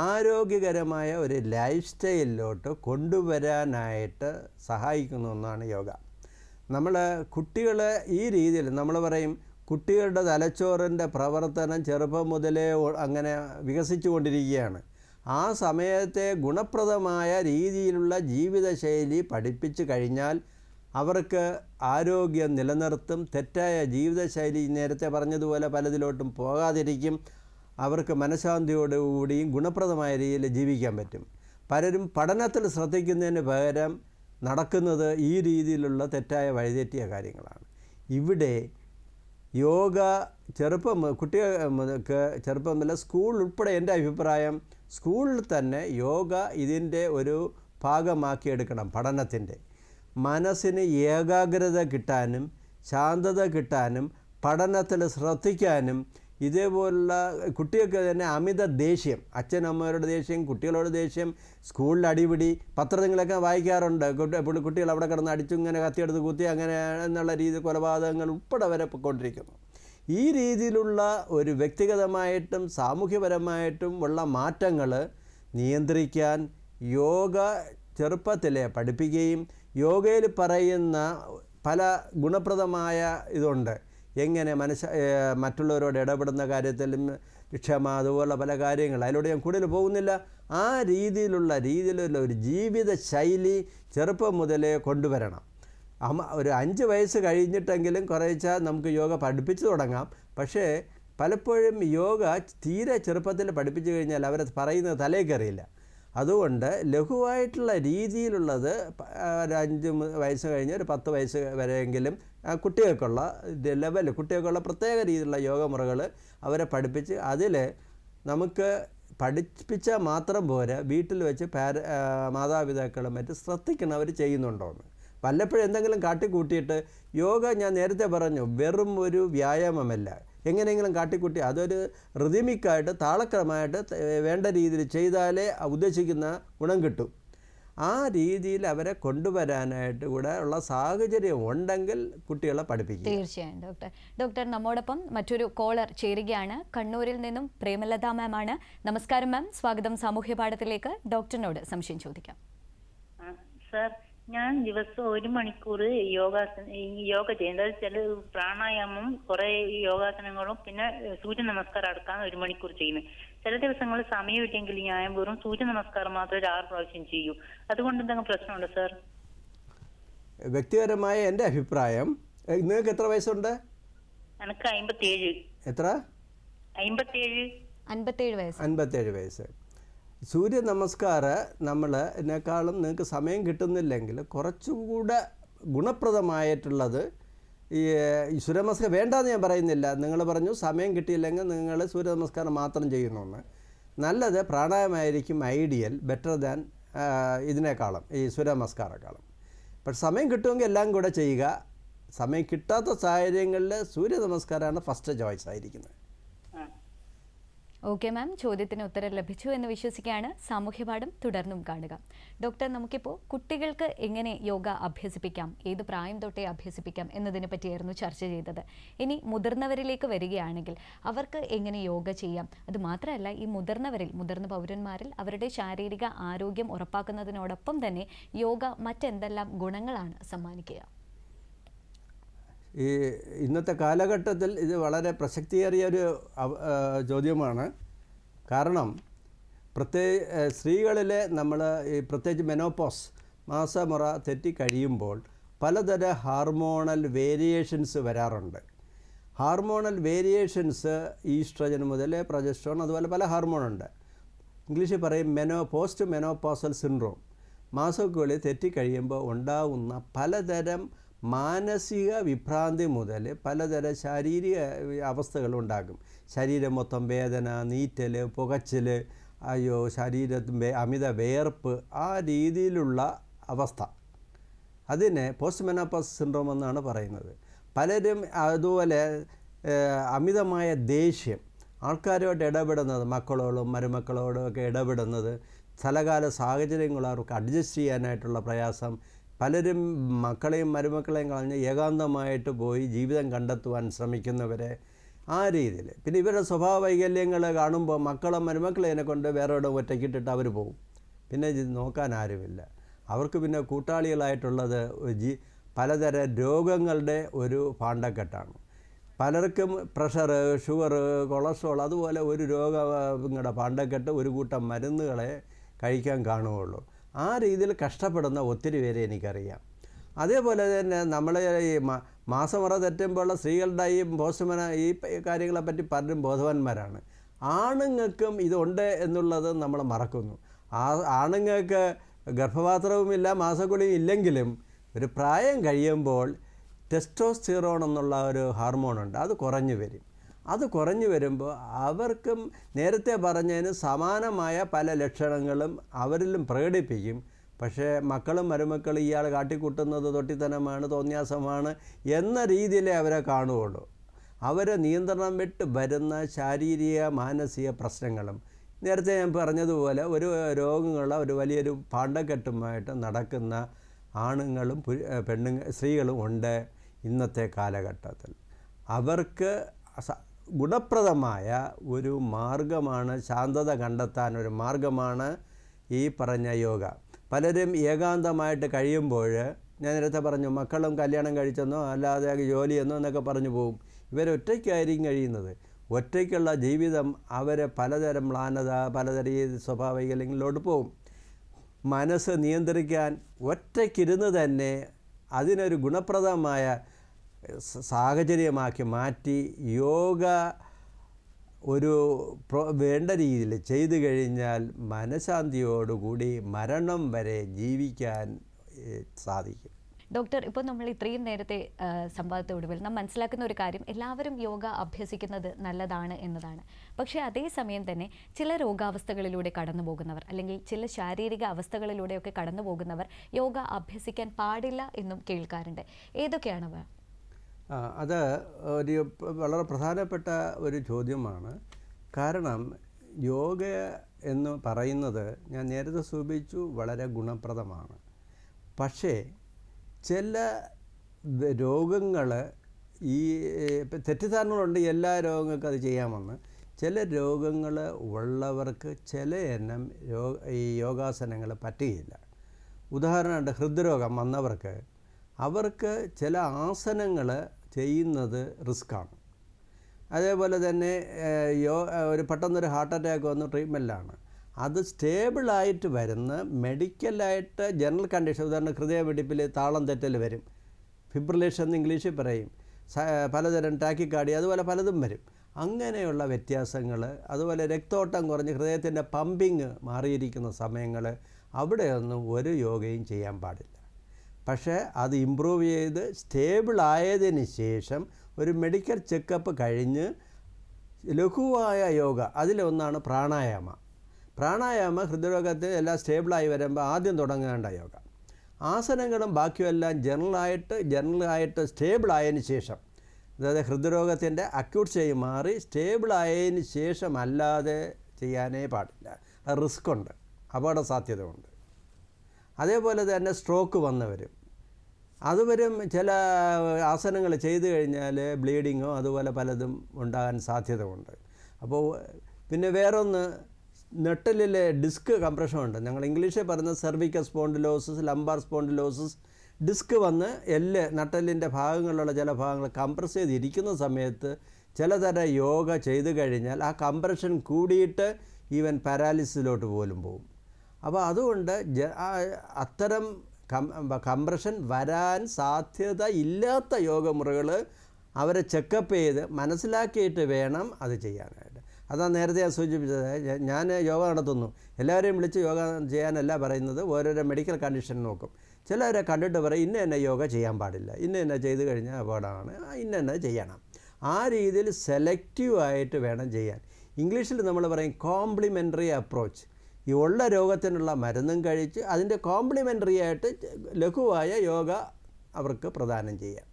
ആരോഗ്യകരമായ ഒരു ലൈഫ് സ്റ്റൈലിലോട്ട് കൊണ്ടുവരാനായിട്ട് സഹായിക്കുന്ന ഒന്നാണ് യോഗ. നമ്മൾ കുട്ടികളെ ഈ രീതിയിൽ നമ്മൾ പറയും, കുട്ടികളുടെ തലച്ചോറിൻ്റെ പ്രവർത്തനം ചെറുപ്പം മുതലേ അങ്ങനെ വികസിച്ചു കൊണ്ടിരിക്കുകയാണ്. ആ സമയത്തെ ഗുണപ്രദമായ രീതിയിലുള്ള ജീവിതശൈലി പഠിപ്പിച്ചു കഴിഞ്ഞാൽ അവർക്ക് ആരോഗ്യം നിലനിർത്തും. തെറ്റായ ജീവിതശൈലി നേരത്തെ പറഞ്ഞതുപോലെ പലതിലോട്ടും പോകാതിരിക്കും. അവർക്ക് മനഃശാന്തിയോടുകൂടിയും ഗുണപ്രദമായ രീതിയിൽ ജീവിക്കാൻ പറ്റും. പലരും പഠനത്തിൽ ശ്രദ്ധിക്കുന്നതിന് പകരം നടക്കുന്നത് ഈ രീതിയിലുള്ള തെറ്റായ വഴിതെറ്റിയ കാര്യങ്ങളാണ്. ഇവിടെ യോഗ കുട്ടികൾക്ക് ചെറുപ്പം മുതൽ സ്കൂൾ ഉൾപ്പെടെ, എൻ്റെ അഭിപ്രായം സ്കൂളിൽ തന്നെ യോഗ ഇതിൻ്റെ ഒരു ഭാഗമാക്കിയെടുക്കണം. പഠനത്തിൻ്റെ മനസ്സിന് ഏകാഗ്രത കിട്ടാനും ശാന്തത കിട്ടാനും പഠനത്തിൽ ശ്രദ്ധിക്കാനും ഇതേപോലുള്ള കുട്ടികൾക്ക് തന്നെ അമിത ദേഷ്യം, അച്ഛനമ്മമാരുടെ ദേഷ്യം, കുട്ടികളോട് ദേഷ്യം, സ്കൂളിൽ അടിപിടി, പത്രങ്ങളൊക്കെ വായിക്കാറുണ്ട്. കുട്ടികൾ അവിടെ കിടന്ന് അടിച്ചിങ്ങനെ കത്തിയെടുത്ത് കുത്തി അങ്ങനെ എന്നുള്ള രീതിയിൽ കൊലപാതകങ്ങൾ ഉൾപ്പെടെ വരെ പൊയ്ക്കൊണ്ടിരിക്കുന്നു. ഈ രീതിയിലുള്ള ഒരു വ്യക്തിഗതമായിട്ടും സാമൂഹ്യപരമായിട്ടും ഉള്ള മാറ്റങ്ങൾ നിയന്ത്രിക്കാൻ യോഗ ചെറുപ്പത്തിലെ പഠിപ്പിക്കുകയും യോഗയിൽ പറയുന്ന പല ഗുണപ്രദമായ ഇതുണ്ട്. എങ്ങനെ മറ്റുള്ളവരോട് ഇടപെടുന്ന കാര്യത്തിലും ക്ഷമ, അതുപോലുള്ള പല കാര്യങ്ങൾ, അതിലൂടെ ഞാൻ കൂടുതൽ പോകുന്നില്ല. ആ രീതിയിലുള്ള ഒരു ജീവിത ശൈലി ചെറുപ്പം മുതലേ കൊണ്ടുവരണം. ഒരു 5 വയസ്സ് കഴിഞ്ഞിട്ടെങ്കിലും കുറേശ്ശെ നമുക്ക് യോഗ പഠിപ്പിച്ചു തുടങ്ങാം. പക്ഷേ പലപ്പോഴും യോഗ തീരെ ചെറുപ്പത്തിൽ പഠിപ്പിച്ചു കഴിഞ്ഞാൽ അവരെ പറയുന്നത് തലയിൽ കയറിയില്ല. അതുകൊണ്ട് ലഘുവായിട്ടുള്ള രീതിയിലുള്ളത് ഒരു 5 വയസ്സ് കഴിഞ്ഞ് ഒരു 10 വയസ്സ് വരെയെങ്കിലും കുട്ടികൾക്കുള്ള ലെവൽ, കുട്ടികൾക്കുള്ള പ്രത്യേക രീതിയിലുള്ള യോഗമുറകൾ അവരെ പഠിപ്പിച്ച് അതിൽ നമുക്ക് പഠിപ്പിച്ചാൽ മാത്രം പോരാ, വീട്ടിൽ വെച്ച് മാതാപിതാക്കളും മറ്റും ശ്രദ്ധിക്കണം അവർ ചെയ്യുന്നുണ്ടോയെന്ന്. വല്ലപ്പോഴും എന്തെങ്കിലും കാട്ടിക്കൂട്ടിയിട്ട് യോഗ, ഞാൻ നേരത്തെ പറഞ്ഞു, വെറും ഒരു വ്യായാമമല്ല. എങ്ങനെയെങ്കിലും കാട്ടിക്കൂട്ടി അതൊരു റിതമിക്കായിട്ട് താളക്രമമായിട്ട് വേണ്ട രീതിയിൽ ചെയ്താലേ ഉദ്ദേശിക്കുന്ന ഗുണം കിട്ടും. ആ രീതിയിൽ അവരെ കൊണ്ടുവരാനായിട്ട് കൂടെ ഉള്ള സാഹചര്യം ഉണ്ടെങ്കിൽ കുട്ടികളെ പഠിപ്പിക്കും. തീർച്ചയായും ഡോക്ടർ നമ്മോടൊപ്പം മറ്റൊരു കോളർ ചേരുകയാണ്. കണ്ണൂരിൽ നിന്നും പ്രേമലത മാം ആണ്. നമസ്കാരം മാം, സ്വാഗതം സാമൂഹ്യ പാഠത്തിലേക്ക്. ഡോക്ടറിനോട് സംശയം ചോദിക്കാം. സർ, ഞാൻ ദിവസം 1 മണിക്കൂർ യോഗ ചെയ്യുന്നത്, ചില പ്രാണായാമവും കുറെ യോഗാസനങ്ങളും പിന്നെ സൂര്യ നമസ്കാരം അടക്കാൻ 1 മണിക്കൂർ ചെയ്യുന്നു. ചില ദിവസങ്ങളിൽ സമയമില്ലെങ്കിൽ ഞാൻ വെറും സൂര്യ നമസ്കാരം മാത്രം 6 പ്രാവശ്യം ചെയ്യൂ. അതുകൊണ്ട് എന്തെങ്കിലും പ്രശ്നമുണ്ടോ സർ? വ്യക്തിപരമായ എൻ്റെ അഭിപ്രായം, നിങ്ങൾക്ക് എത്ര വയസ്സുണ്ട്? എനിക്ക് 57. എത്ര? 57 വയസ്സ്. സൂര്യ നമസ്കാരം നമ്മളെക്കാളും നിങ്ങൾക്ക് സമയം കിട്ടുന്നില്ലെങ്കിൽ കുറച്ചുകൂടെ ഗുണപ്രദമായിട്ടുള്ളത് ഈ സൂര്യ നമസ്കാരം വേണ്ടാന്ന് ഞാൻ പറയുന്നില്ല. നിങ്ങൾ പറഞ്ഞു സമയം കിട്ടിയില്ലെങ്കിൽ നിങ്ങൾ സൂര്യ നമസ്കാരം മാത്രം ചെയ്യുന്നു. നല്ലത് പ്രാണായാമമായിരിക്കും ഐഡിയൽ, ബെറ്റർ ദാൻ ഇതിനേക്കാളും, ഈ സൂര്യ നമസ്കാരക്കാളും. പക്ഷെ സമയം കിട്ടുമെങ്കിൽ എല്ലാം കൂടെ ചെയ്യുക. സമയം കിട്ടാത്ത സാഹചര്യങ്ങളിൽ സൂര്യ നമസ്കാരമാണ് ഫസ്റ്റ് ചോയ്സ് ആയിരിക്കുന്നത്. ഓക്കെ മാം, ചോദ്യത്തിന് ഉത്തരം ലഭിച്ചു എന്ന് വിശ്വസിക്കുകയാണ്. സാമൂഹ്യപാഠം തുടർന്നും കാണുക. ഡോക്ടർ, നമുക്കിപ്പോൾ കുട്ടികൾക്ക് എങ്ങനെ യോഗ അഭ്യസിപ്പിക്കാം, ഏത് പ്രായം തൊട്ടേ അഭ്യസിപ്പിക്കാം എന്നതിനെ പറ്റിയായിരുന്നു ചർച്ച ചെയ്തത്. ഇനി മുതിർന്നവരിലേക്ക് വരികയാണെങ്കിൽ അവർക്ക് എങ്ങനെ യോഗ ചെയ്യാം? അതുമാത്രമല്ല, ഈ മുതിർന്ന പൗരന്മാരിൽ അവരുടെ ശാരീരിക ആരോഗ്യം ഉറപ്പാക്കുന്നതിനോടൊപ്പം തന്നെ യോഗ മറ്റെന്തെല്ലാം ഗുണങ്ങളാണ് സമ്മാനിക്കുക? ഈ ഇന്നത്തെ കാലഘട്ടത്തിൽ ഇത് വളരെ പ്രസക്തിയേറിയൊരു ചോദ്യമാണ്. കാരണം സ്ത്രീകളിലെ പ്രത്യേകിച്ച് മെനോപോസ്, മാസമുറ തെറ്റിക്കഴിയുമ്പോൾ പലതരം ഹാർമോണൽ വേരിയേഷൻസ് വരാറുണ്ട്. ഹാർമോണൽ വേരിയേഷൻസ് ഈസ്ട്രജൻ മുതൽ പ്രൊജസ്ട്രോൺ, അതുപോലെ പല ഹാർമോണുണ്ട്. ഇംഗ്ലീഷിൽ പറയും പോസ്റ്റ് മെനോപോസൽ സിൻഡ്രോം. മാസക്കുകളി തെറ്റിക്കഴിയുമ്പോൾ ഉണ്ടാവുന്ന പലതരം മാനസിക വിഭ്രാന്തി മുതൽ പലതരം ശാരീരിക അവസ്ഥകളുണ്ടാകും. ശരീരം മൊത്തം വേദന, നീറ്റൽ, പുകച്ചിൽ, ശരീരത്തിൽ അമിത വേർപ്പ്, ആ രീതിയിലുള്ള അവസ്ഥ, അതിനെ പോസ്റ്റ് മെനോപോസ് സിൻഡ്രോം എന്നാണ് പറയുന്നത്. പലരും അതുപോലെ അമിതമായ ദേഷ്യം, ആൾക്കാരോട് ഇടപെടുന്നത്, മക്കളോടും മരുമക്കളോടും ഒക്കെ ഇടപെടുന്നത്, സ്ഥലകാല സാഹചര്യങ്ങൾ അവർക്ക് അഡ്ജസ്റ്റ് ചെയ്യാനായിട്ടുള്ള പ്രയാസം, പലരും മക്കളെയും മരുമക്കളെയും കളഞ്ഞ് ഏകാന്തമായിട്ട് പോയി ജീവിതം കണ്ടെത്തുവാൻ ശ്രമിക്കുന്നവരെ, ആ രീതിയിൽ. പിന്നെ ഇവരുടെ സ്വഭാവ വൈകല്യങ്ങൾ കാണുമ്പോൾ മക്കളും മരുമക്കളെ കൊണ്ട് വേറെ ഇവിടെ ഒറ്റയ്ക്കിട്ടിട്ട് അവർ പോകും. പിന്നെ ഇത് നോക്കാൻ ആരുമില്ല. അവർക്ക് പിന്നെ കൂട്ടാളികളായിട്ടുള്ളത് പലതരം രോഗങ്ങളുടെ ഒരു പാണ്ടക്കെട്ടാണ്. പലർക്കും പ്രഷർ, ഷുഗർ, കൊളസ്ട്രോൾ, അതുപോലെ ഒരു രോഗങ്ങളുടെ പാണ്ടക്കെട്ട്, ഒരു കൂട്ടം മരുന്നുകളെ കഴിക്കാൻ കാണുകയുള്ളൂ. ആ രീതിയിൽ കഷ്ടപ്പെടുന്ന ഒത്തിരി പേരെ എനിക്കറിയാം. അതേപോലെ തന്നെ നമ്മൾ ഈ മാസമുറ തെറ്റുമ്പോഴുള്ള സ്ത്രീകളുടെ ഈ കാര്യങ്ങളെപ്പറ്റി പലരും ബോധവാന്മാരാണ്. ആണുങ്ങൾക്കും ഇതുണ്ട് എന്നുള്ളത് നമ്മൾ മറക്കുന്നു. ആണുങ്ങൾക്ക് ഗർഭപാത്രവുമില്ല, മാസക്കുളിയും ഇല്ലെങ്കിലും ഒരു പ്രായം കഴിയുമ്പോൾ ടെസ്റ്റോസ്റ്റിറോൺ എന്നുള്ള ഒരു ഹോർമോണുണ്ട്, അത് കുറഞ്ഞു വരും. അത് കുറഞ്ഞു വരുമ്പോൾ അവർക്കും നേരത്തെ പറഞ്ഞതിന് സമാനമായ പല ലക്ഷണങ്ങളും അവരിലും പ്രകടിപ്പിക്കും. പക്ഷേ മക്കളും മരുമക്കളും ഇയാൾ കാട്ടിക്കൂട്ടുന്നത് തൊട്ടിത്തനമാണ്, തോന്നിയാസമാണ് എന്ന രീതിയിലേ അവരെ കാണുകയുള്ളൂ. അവരെ നിയന്ത്രണം വിട്ട് വരുന്ന ശാരീരിക മാനസിക പ്രശ്നങ്ങളും നേരത്തെ ഞാൻ പറഞ്ഞതുപോലെ ഒരു രോഗങ്ങളുള്ള ഒരു വലിയൊരു പാണ്ടക്കെട്ടുമായിട്ട് നടക്കുന്ന ആണുങ്ങളും സ്ത്രീകളും ഉണ്ട് ഇന്നത്തെ കാലഘട്ടത്തിൽ. അവർക്ക് ഗുണപ്രദമായ ഒരു മാർഗമാണ്, ശാന്തത കണ്ടെത്താൻ ഒരു മാർഗമാണ് ഈ പറഞ്ഞ യോഗ. പലരും ഏകാന്തമായിട്ട് കഴിയുമ്പോൾ, ഞാൻ നേരത്തെ പറഞ്ഞു, മക്കളും കല്യാണം കഴിച്ചെന്നോ അല്ലാതെ ജോലിയെന്നോ എന്നൊക്കെ പറഞ്ഞു പോകും. ഇവരൊറ്റയ്ക്കായിരിക്കും കഴിയുന്നത്. ഒറ്റയ്ക്കുള്ള ജീവിതം അവരെ പലതരം മ്ലാനത, പലതരം സ്വഭാവങ്ങളിലോട്ട് പോകും. മനസ്സ് നിയന്ത്രിക്കാൻ ഒറ്റയ്ക്കിരുന്ന് തന്നെ അതിനൊരു ഗുണപ്രദമായ സാഹചര്യമാക്കി മാറ്റി യോഗ ഒരു വേണ്ട രീതിയിൽ ചെയ്തു കഴിഞ്ഞാൽ മനഃശാന്തിയോടുകൂടി മരണം വരെ ജീവിക്കാൻ സാധിക്കും. ഡോക്ടർ, ഇപ്പോൾ നമ്മൾ ഇത്രയും നേരത്തെ സംവാദത്തോടുവിൽ നാം മനസ്സിലാക്കുന്ന ഒരു കാര്യം, എല്ലാവരും യോഗ അഭ്യസിക്കുന്നത് നല്ലതാണ് എന്നതാണ്. പക്ഷേ അതേസമയം തന്നെ ചില രോഗാവസ്ഥകളിലൂടെ കടന്നു പോകുന്നവർ, അല്ലെങ്കിൽ ചില ശാരീരിക അവസ്ഥകളിലൂടെയൊക്കെ കടന്നു പോകുന്നവർ യോഗ അഭ്യസിക്കാൻ പാടില്ല എന്നും കേൾക്കാറുണ്ട്. ഏതൊക്കെയാണവ? അത് ഒരു വളരെ പ്രധാനപ്പെട്ട ഒരു ചോദ്യമാണ്. കാരണം യോഗ എന്ന് പറയുന്നത് ഞാൻ നേരത്തെ സൂചിപ്പിച്ചു വളരെ ഗുണപ്രദമാണ്. പക്ഷേ ചില രോഗങ്ങൾ, ഈ തെറ്റിദ്ധാരണകളുണ്ട് എല്ലാ രോഗങ്ങൾക്കും അത് ചെയ്യാമെന്ന്. ചില രോഗങ്ങൾ ഉള്ളവർക്ക് ചില ഇനം ഈ യോഗാസനങ്ങൾ പറ്റുകയില്ല. ഉദാഹരണമായിട്ട് ഹൃദ്രോഗം വന്നവർക്ക് അവർക്ക് ചില ആസനങ്ങൾ ചെയ്യുന്നത് റിസ്ക്കാണ്. അതേപോലെ തന്നെ ഒരു പെട്ടെന്നൊരു ഹാർട്ട് അറ്റാക്ക് വന്ന് ട്രീറ്റ്മെൻറ്റിലാണ്. അത് സ്റ്റേബിളായിട്ട് വരുന്ന മെഡിക്കലായിട്ട് ജനറൽ കണ്ടീഷൻ, ഉദാഹരണം ഹൃദയമിടിപ്പിൽ താളം തെറ്റൽ വരും, ഫിബ്രിലേഷൻ എന്ന് ഇംഗ്ലീഷിൽ പറയും, പലതരം ടാക്കിക്കാർഡിയ, അതുപോലെ പലതും വരും. അങ്ങനെയുള്ള വ്യത്യാസങ്ങൾ, അതുപോലെ രക്തോട്ടം കുറഞ്ഞ് ഹൃദയത്തിൻ്റെ പമ്പിങ് മാറിയിരിക്കുന്ന സമയങ്ങൾ, അവിടെയൊന്നും ഒരു യോഗയും ചെയ്യാൻ പാടില്ല. പക്ഷേ അത് ഇമ്പ്രൂവ് ചെയ്ത് സ്റ്റേബിളായതിന് ശേഷം ഒരു മെഡിക്കൽ ചെക്കപ്പ് കഴിഞ്ഞ് ലഘുവായ യോഗ, അതിലൊന്നാണ് പ്രാണായാമ. പ്രാണായാമ ഹൃദ്രോഗത്തിൽ എല്ലാം സ്റ്റേബിളായി വരുമ്പോൾ ആദ്യം തുടങ്ങേണ്ട യോഗ. ആസനങ്ങളും ബാക്കിയെല്ലാം ജനറലായിട്ട് സ്റ്റേബിളായതിന് ശേഷം, അതായത് ഹൃദ്രോഗത്തിൻ്റെ അക്യൂട്ട് സ്റ്റേജ് മാറി സ്റ്റേബിളായതിന് ശേഷം അല്ലാതെ ചെയ്യാനേ പാടില്ല. അത് റിസ്ക് ഉണ്ട്, അപകട സാധ്യത ഉണ്ട്. അതേപോലെ തന്നെ സ്ട്രോക്ക് വന്നവരും അതുവരും ചില ആസനങ്ങൾ ചെയ്തു കഴിഞ്ഞാൽ ബ്ലീഡിങ്ങോ അതുപോലെ പലതും ഉണ്ടാകാൻ സാധ്യത ഉണ്ട്. അപ്പോൾ പിന്നെ വേറൊന്ന്, നെട്ടലിലെ ഡിസ്ക് കംപ്രഷൻ ഉണ്ട്. ഞങ്ങൾ ഇംഗ്ലീഷിൽ പറയുന്നത് cervical spondylosis, lumbar spondylosis. Disc വന്ന് നട്ടലിൻ്റെ ഭാഗങ്ങളിലുള്ള ചില ഭാഗങ്ങൾ കംപ്രസ് ചെയ്തിരിക്കുന്ന സമയത്ത് ചിലതരം യോഗ ചെയ്തു കഴിഞ്ഞാൽ ആ കംപ്രഷൻ കൂടിയിട്ട് ഈവൻ പാരാലിസിസിലോട്ട് പോലും പോകും. അപ്പോൾ അതുകൊണ്ട് അത്തരം കംപ്രഷൻ വരാൻ സാധ്യത ഇല്ലാത്ത യോഗമുറകൾ അവരെ ചെക്കപ്പ് ചെയ്ത് മനസ്സിലാക്കിയിട്ട് വേണം അത് ചെയ്യാനായിട്ട്. അതാണ് നേരത്തെ ഞാൻ സൂചിപ്പിച്ചത്. ഞാൻ യോഗ നടത്തുന്നു, എല്ലാവരെയും വിളിച്ച് യോഗ ചെയ്യാനല്ല പറയുന്നത്, ഓരോരോ മെഡിക്കൽ കണ്ടീഷൻ നോക്കും. ചിലവരെ കണ്ടിട്ട് പറയും ഇന്ന യോഗ ചെയ്യാൻ പാടില്ല, ഇന്ന ചെയ്ത് കഴിഞ്ഞാൽ അപകടമാണ്, ഇന്ന ചെയ്യണം. ആ രീതിയിൽ സെലക്റ്റീവായിട്ട് വേണം ചെയ്യാൻ. ഇംഗ്ലീഷിൽ നമ്മൾ പറയും കോംപ്ലിമെൻ്ററി അപ്രോച്ച്. ഈ ഉള്ള രോഗത്തിനുള്ള മരുന്നും കഴിച്ച് അതിൻ്റെ കോംപ്ലിമെൻ്ററി ആയിട്ട് ലഘുവായ യോഗ അവർക്ക് പ്രദാനം ചെയ്യാം.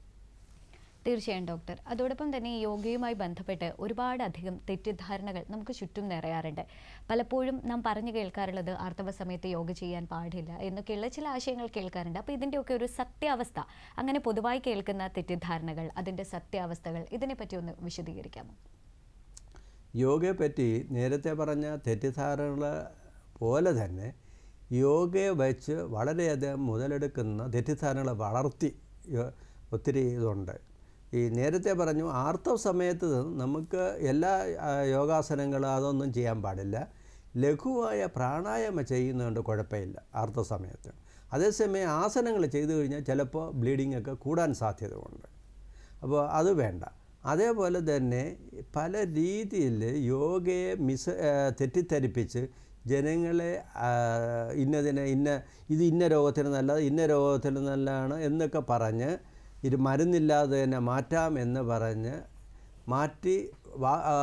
തീർച്ചയായും ഡോക്ടർ. അതോടൊപ്പം തന്നെ ഈ യോഗയുമായി ബന്ധപ്പെട്ട് ഒരുപാടധികം തെറ്റിദ്ധാരണകൾ നമുക്ക് ചുറ്റും നിറയാറുണ്ട്. പലപ്പോഴും നാം പറഞ്ഞു കേൾക്കാറുള്ളത് ആർത്തവ സമയത്ത് യോഗ ചെയ്യാൻ പാടില്ല എന്നൊക്കെയുള്ള ചില ആശയങ്ങൾ കേൾക്കാറുണ്ട്. അപ്പോൾ ഇതിൻ്റെയൊക്കെ ഒരു സത്യാവസ്ഥ, അങ്ങനെ പൊതുവായി കേൾക്കുന്ന തെറ്റിദ്ധാരണകൾ, അതിൻ്റെ സത്യാവസ്ഥകൾ, ഇതിനെപ്പറ്റി ഒന്ന് വിശദീകരിക്കാമോ? യോഗയെപ്പറ്റി നേരത്തെ പറഞ്ഞ തെറ്റിദ്ധാരണകൾ പോലെ തന്നെ യോഗയെ വെച്ച് വളരെയധികം മുതലെടുക്കുന്ന തെറ്റിദ്ധാരണകളെ വളർത്തി ഒത്തിരി ഇതുണ്ട്. ഈ നേരത്തെ പറഞ്ഞു ആർത്തവ സമയത്ത് നമുക്ക് എല്ലാ യോഗാസനങ്ങളും അതൊന്നും ചെയ്യാൻ പാടില്ല. ലഘുവായ പ്രാണായാമം ചെയ്യുന്നതുകൊണ്ട് കുഴപ്പമില്ല ആർത്തവ സമയത്ത്. അതേസമയം ആസനങ്ങൾ ചെയ്തു കഴിഞ്ഞാൽ ചിലപ്പോൾ ബ്ലീഡിംഗ് ഒക്കെ കൂടാൻ സാധ്യതയുണ്ട്. അപ്പോൾ അത് വേണ്ട. അതേപോലെ തന്നെ പല രീതിയിൽ യോഗയെ തെറ്റിദ്ധരിപ്പിച്ച് ജനങ്ങളെ ഇന്ന രോഗത്തിന് നല്ലത്, ഇന്ന രോഗത്തിന് നല്ലതാണ് എന്നൊക്കെ പറഞ്ഞ് ഇത് മരുന്നില്ലാതെ തന്നെ മാറ്റാം എന്ന് പറഞ്ഞ് മാറ്റി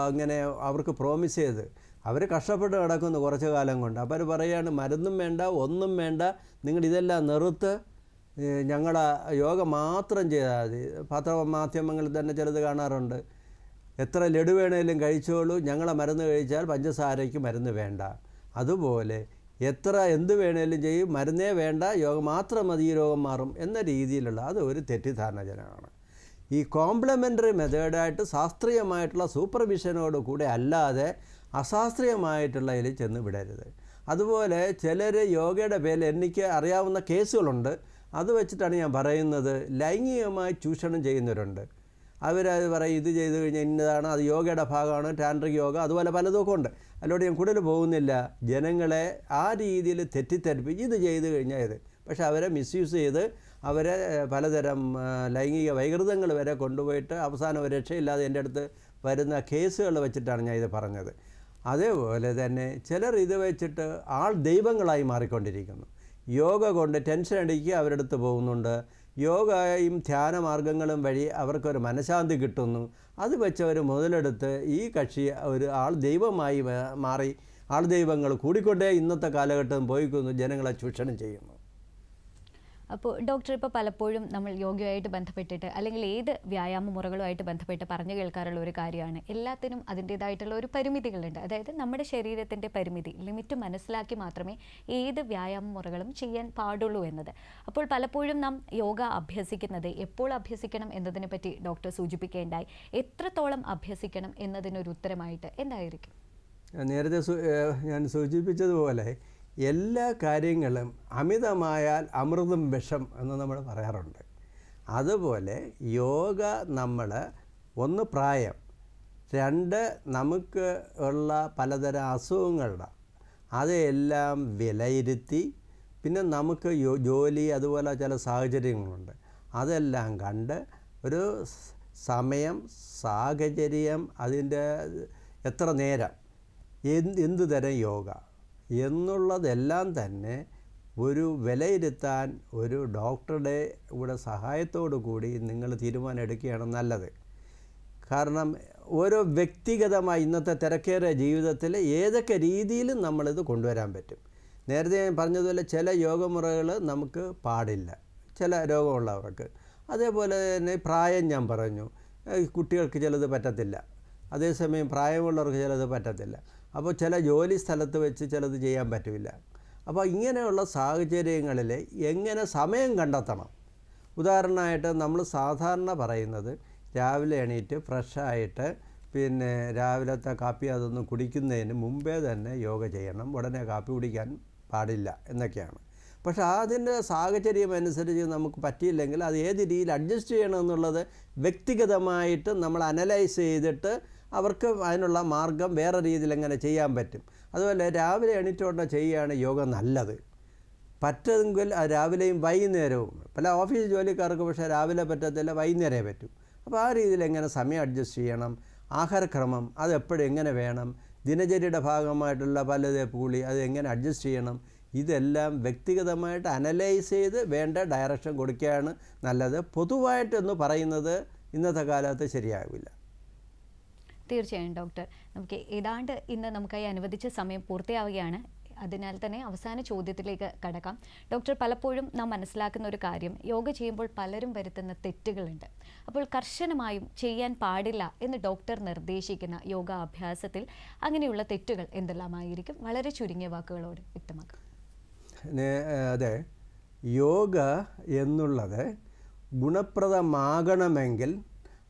അങ്ങനെ അവർക്ക് പ്രോമിസ് ചെയ്ത് അവർ കഷ്ടപ്പെട്ട് കിടക്കുന്നു കുറച്ച് കാലം കൊണ്ട്. അപ്പോൾ അവർ പറയുകയാണ് മരുന്നും വേണ്ട, ഒന്നും വേണ്ട, നിങ്ങളിതെല്ലാം നിർത്ത്, ഞങ്ങളുടെ യോഗ മാത്രം ചെയ്താൽ മതി. പത്രമാധ്യമങ്ങളിൽ തന്നെ ചിലത് കാണാറുണ്ട്. എത്ര ലഡു വേണേലും കഴിച്ചോളൂ, ഞങ്ങളെ മരുന്ന് കഴിച്ചാൽ പഞ്ചസാരയ്ക്ക് മരുന്ന് വേണ്ട. അതുപോലെ എന്ത് വേണേലും ചെയ്യും, മരുന്നേ വേണ്ട, യോഗ മാത്രം മതി, ഈ രോഗം മാറും എന്ന രീതിയിലുള്ള അത് ഒരു തെറ്റിദ്ധാരണജനമാണ്. ഈ കോംപ്ലിമെൻ്ററി മെത്തേഡായിട്ട് ശാസ്ത്രീയമായിട്ടുള്ള സൂപ്പർവിഷനോട് കൂടെ അല്ലാതെ അശാസ്ത്രീയമായിട്ടുള്ള ഇതിൽ ചെന്ന് വിടരുത്. അതുപോലെ ചിലർ യോഗയുടെ പേരിൽ എനിക്ക് അറിയാവുന്ന കേസുകളുണ്ട്. അത് വെച്ചിട്ടാണ് ഞാൻ പറയുന്നത്. ലൈംഗികമായി ചൂഷണം ചെയ്യുന്നവരുണ്ട്. അവരത് പറയും ഇത് ചെയ്ത് കഴിഞ്ഞാൽ ഇന്നതാണ്, അത് യോഗയുടെ ഭാഗമാണ്, ടാൻട്രിക് യോഗ, അതുപോലെ പലതൊക്കെ ഉണ്ട്. അതിലൂടെ ഞാൻ കൂടുതൽ പോകുന്നില്ല. ജനങ്ങളെ ആ രീതിയിൽ തെറ്റിദ്ധരിപ്പിച്ച് ഇത് ചെയ്ത് കഴിഞ്ഞാൽ ഇത്, പക്ഷെ അവരെ മിസ്യൂസ് ചെയ്ത് അവരെ പലതരം ലൈംഗിക വൈകൃതങ്ങൾ വരെ കൊണ്ടുപോയിട്ട് അവസാനം ഒരു രക്ഷയില്ലാതെ എൻ്റെ അടുത്ത് വരുന്ന കേസുകൾ വെച്ചിട്ടാണ് ഞാൻ ഇത് പറഞ്ഞത്. അതേപോലെ തന്നെ ചിലർ ഇത് വെച്ചിട്ട് ദൈവങ്ങളായി മാറിക്കൊണ്ടിരിക്കുന്നു. യോഗ കൊണ്ട് ടെൻഷൻ അടിക്കുക അവരുടെ അടുത്ത് പോകുന്നുണ്ട്. യോഗയും ധ്യാനമാർഗങ്ങളും വഴി അവർക്കൊരു മനഃശാന്തി കിട്ടുന്നു. അത് വെച്ച് അവർ മുതലെടുത്ത് ഈ കക്ഷി ഒരു ദൈവമായി മാറി ദൈവങ്ങൾ കൂടിക്കൊണ്ടേ ഇന്നത്തെ കാലഘട്ടം പോയിക്കുന്നു, ജനങ്ങളെ ചൂഷണം ചെയ്യുന്നു. അപ്പോൾ ഡോക്ടർ, ഇപ്പോൾ പലപ്പോഴും നമ്മൾ യോഗയുമായിട്ട് ബന്ധപ്പെട്ടിട്ട് അല്ലെങ്കിൽ ഏത് വ്യായാമ മുറകളുമായിട്ട് ബന്ധപ്പെട്ട് പറഞ്ഞു കേൾക്കാറുള്ള ഒരു കാര്യമാണ്, എല്ലാത്തിനും അതിൻ്റേതായിട്ടുള്ള ഒരു പരിമിതികളുണ്ട്. അതായത് നമ്മുടെ ശരീരത്തിൻ്റെ പരിമിതി, ലിമിറ്റ് മനസ്സിലാക്കി മാത്രമേ ഏത് വ്യായാമ മുറകളും ചെയ്യാൻ പാടുള്ളൂ എന്നത്. അപ്പോൾ പലപ്പോഴും നാം യോഗ അഭ്യസിക്കുന്നത് എപ്പോൾ അഭ്യസിക്കണം എന്നതിനെ പറ്റി ഡോക്ടർ സൂചിപ്പിക്കേണ്ടായി. എത്രത്തോളം അഭ്യസിക്കണം എന്നതിനൊരു ഉത്തരമായിട്ട് എന്തായിരിക്കും? നേരത്തെ ഞാൻ സൂചിപ്പിച്ചതുപോലെ എല്ലാ കാര്യങ്ങളും അമിതമായാൽ അമൃതം വിഷം എന്ന് നമ്മൾ പറയാറുണ്ട്. അതുപോലെ യോഗ നമ്മൾ ഒന്ന് പ്രായം, രണ്ട് നമുക്ക് ഉള്ള പലതരം അസുഖങ്ങളുടെ അതെല്ലാം വിലയിരുത്തി, പിന്നെ നമുക്ക് ജോലി അതുപോലെ ചില സാഹചര്യങ്ങളുണ്ട്, അതെല്ലാം കണ്ട് ഒരു സമയം, സാഹചര്യം, അതിൻ്റെ എത്ര നേരം, എന്ത് തരം യോഗ എന്നുള്ളതെല്ലാം തന്നെ ഒരു വിലയിരുത്താൻ ഒരു ഡോക്ടറുടെ കൂടെ സഹായത്തോടു കൂടി നിങ്ങൾ തീരുമാനം എടുക്കുകയാണ് നല്ലത്. കാരണം ഓരോ വ്യക്തിഗതമായി ഇന്നത്തെ തിരക്കേറിയ ജീവിതത്തിൽ ഏതൊക്കെ രീതിയിലും നമ്മളിത് കൊണ്ടുവരാൻ പറ്റും. നേരത്തെ ഞാൻ പറഞ്ഞതുപോലെ ചില യോഗമുറകൾ നമുക്ക് പാടില്ല ചില രോഗമുള്ളവർക്ക്. അതേപോലെ തന്നെ പ്രായം ഞാൻ പറഞ്ഞു, കുട്ടികൾക്ക് ചിലത് പറ്റത്തില്ല, അതേസമയം പ്രായമുള്ളവർക്ക് ചിലത് പറ്റത്തില്ല. അപ്പോൾ ചില ജോലി സ്ഥലത്ത് വെച്ച് ചിലത് ചെയ്യാൻ പറ്റില്ല. അപ്പോൾ ഇങ്ങനെയുള്ള സാഹചര്യങ്ങളിൽ എങ്ങനെ സമയം കണ്ടെത്തണം? ഉദാഹരണമായിട്ട് നമ്മൾ സാധാരണ പറയുന്നത് രാവിലെ എണീറ്റ് ഫ്രഷായിട്ട് പിന്നെ രാവിലത്തെ കാപ്പി അതൊന്നും കുടിക്കുന്നതിന് മുമ്പേ തന്നെ യോഗ ചെയ്യണം, ഉടനെ കാപ്പി കുടിക്കാൻ പാടില്ല എന്നൊക്കെയാണ്. പക്ഷേ അതിൻ്റെ സാഹചര്യം അനുസരിച്ച് നമുക്ക് പറ്റിയില്ലെങ്കിൽ അത് ഏത് രീതിയിൽ അഡ്ജസ്റ്റ് ചെയ്യണമെന്നുള്ളത് വ്യക്തിഗതമായിട്ട് നമ്മൾ അനലൈസ് ചെയ്തിട്ട് അവർക്ക് അതിനുള്ള മാർഗം വേറെ രീതിയിൽ എങ്ങനെ ചെയ്യാൻ പറ്റും. അതുപോലെ രാവിലെ എണീറ്റോടെ ചെയ്യുകയാണ് യോഗ നല്ലത്. പറ്റുമെങ്കിൽ രാവിലെയും വൈകുന്നേരവും. പല ഓഫീസ് ജോലിക്കാർക്ക് പക്ഷേ രാവിലെ പറ്റത്തില്ല, വൈകുന്നേരമേ പറ്റൂ. അപ്പോൾ ആ രീതിയിൽ എങ്ങനെ സമയം അഡ്ജസ്റ്റ് ചെയ്യണം, ആഹാരക്രമം അതെപ്പോഴും എങ്ങനെ വേണം, ദിനചര്യയുടെ ഭാഗമായിട്ടുള്ള പലതേ കൂളി അത് എങ്ങനെ അഡ്ജസ്റ്റ് ചെയ്യണം, ഇതെല്ലാം വ്യക്തിഗതമായിട്ട് അനലൈസ് ചെയ്ത് വേണ്ട ഡയറക്ഷൻ കൊടുക്കുകയാണ് നല്ലത്. പൊതുവായിട്ടൊന്ന് പറയുന്നത് ഇന്നത്തെ കാലത്ത് ശരിയാവില്ല. തീർച്ചയായും ഡോക്ടർ, നമുക്ക് ഏതാണ്ട് ഇന്ന് നമുക്കായി അനുവദിച്ച സമയം പൂർത്തിയാവുകയാണ്. അതിനാൽ തന്നെ അവസാന ചോദ്യത്തിലേക്ക് കടക്കാം. ഡോക്ടർ, പലപ്പോഴും നാം മനസ്സിലാക്കുന്ന ഒരു കാര്യം, യോഗ ചെയ്യുമ്പോൾ പലരും വരുത്തുന്ന തെറ്റുകളുണ്ട്. അപ്പോൾ കർശനമായും ചെയ്യാൻ പാടില്ല എന്ന് ഡോക്ടർ നിർദ്ദേശിക്കുന്ന യോഗാഭ്യാസത്തിൽ അങ്ങനെയുള്ള തെറ്റുകൾ എന്തെല്ലാമായിരിക്കും? വളരെ ചുരുങ്ങിയ വാക്കുകളോട് വ്യക്തമാക്കാം. അതെ, യോഗ എന്നുള്ളത് ഗുണപ്രദമാകണമെങ്കിൽ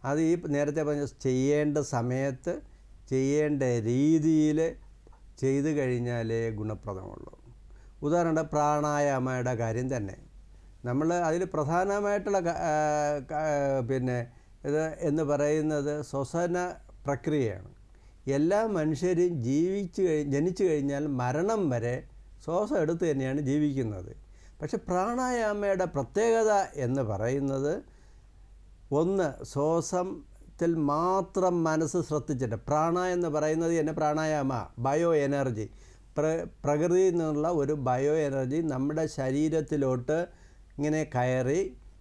അത് ഈ നേരത്തെ പറഞ്ഞ ചെയ്യേണ്ട സമയത്ത് ചെയ്യേണ്ട രീതിയിൽ ചെയ്തു കഴിഞ്ഞാലേ ഗുണപ്രദമുള്ളൂ. ഉദാഹരണം പ്രാണായാമയുടെ കാര്യം തന്നെ നമ്മൾ അതിൽ പ്രധാനമായിട്ടുള്ള പിന്നെ ഇത് എന്ന് പറയുന്നത് ശ്വസന പ്രക്രിയയാണ്. എല്ലാ മനുഷ്യരും ജനിച്ചു കഴിഞ്ഞാൽ മരണം വരെ ശ്വാസം എടുത്ത് തന്നെയാണ് ജീവിക്കുന്നത്. പക്ഷെ പ്രാണായാമയുടെ പ്രത്യേകത എന്ന് പറയുന്നത് ഒന്ന്, ശ്വാസത്തിൽ മാത്രം മനസ്സ് ശ്രദ്ധിച്ചിട്ട്, പ്രാണ എന്ന് പറയുന്നത് തന്നെ പ്രാണായാമ ബയോ എനർജി, പ്രകൃതിയിൽ നിന്നുള്ള ഒരു ബയോ എനർജി നമ്മുടെ ശരീരത്തിലോട്ട് ഇങ്ങനെ കയറി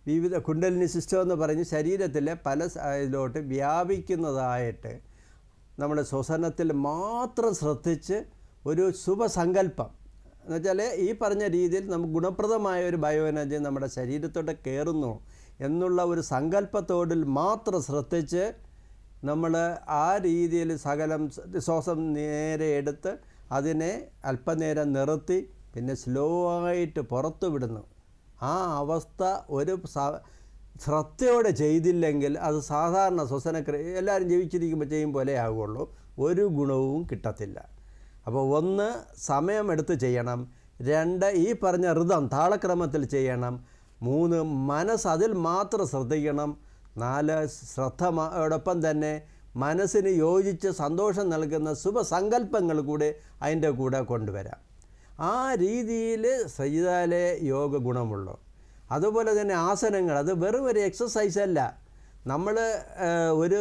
വിവിധ കുണ്ടലിനി സിസ്റ്റം എന്ന് പറഞ്ഞ് ശരീരത്തിലെ പല ഇതിലോട്ട് വ്യാപിക്കുന്നതായിട്ട് നമ്മുടെ ശ്വസനത്തിൽ മാത്രം ശ്രദ്ധിച്ച് ഒരു ശുഭസങ്കല്പം എന്നുവെച്ചാൽ ഈ പറഞ്ഞ രീതിയിൽ നമുക്ക് ഗുണപ്രദമായ ഒരു ബയോ എനർജി നമ്മുടെ ശരീരത്തോട്ട് കയറുന്നു എന്നുള്ള ഒരു സങ്കല്പത്തോടിൽ മാത്രം ശ്രദ്ധിച്ച് നമ്മൾ ആ രീതിയിൽ സകലം ശ്വാസം നേരെ എടുത്ത് അതിനെ അല്പനേരം നിർത്തി പിന്നെ സ്ലോ ആയിട്ട് പുറത്തു വിടുന്നു. ആ അവസ്ഥ ഒരു ശ്രദ്ധയോടെ ചെയ്തില്ലെങ്കിൽ അത് സാധാരണ ശ്വസനക്രിയ എല്ലാവരും ജീവിച്ചിരിക്കുമ്പോൾ ചെയ്യും പോലെ ആകുള്ളൂ, ഒരു ഗുണവും കിട്ടത്തില്ല. അപ്പോൾ 1 സമയമെടുത്ത് ചെയ്യണം, 2 ഈ പറഞ്ഞ ഋതം താളക്രമത്തിൽ ചെയ്യണം, 3 മനസ്സ് അതിൽ മാത്രം ശ്രദ്ധിക്കണം, 4 ശ്രദ്ധയോടൊപ്പം തന്നെ മനസ്സിന് യോജിച്ച് സന്തോഷം നൽകുന്ന ശുഭസങ്കല്പങ്ങൾ കൂടെ അതിൻ്റെ കൂടെ കൊണ്ടുവരാം. ആ രീതിയിൽ ചെയ്താലേ യോഗ ഗുണമുള്ളൂ. അതുപോലെ തന്നെ ആസനങ്ങൾ, അത് വെറും ഒരു എക്സസൈസ് അല്ല, നമ്മൾ ഒരു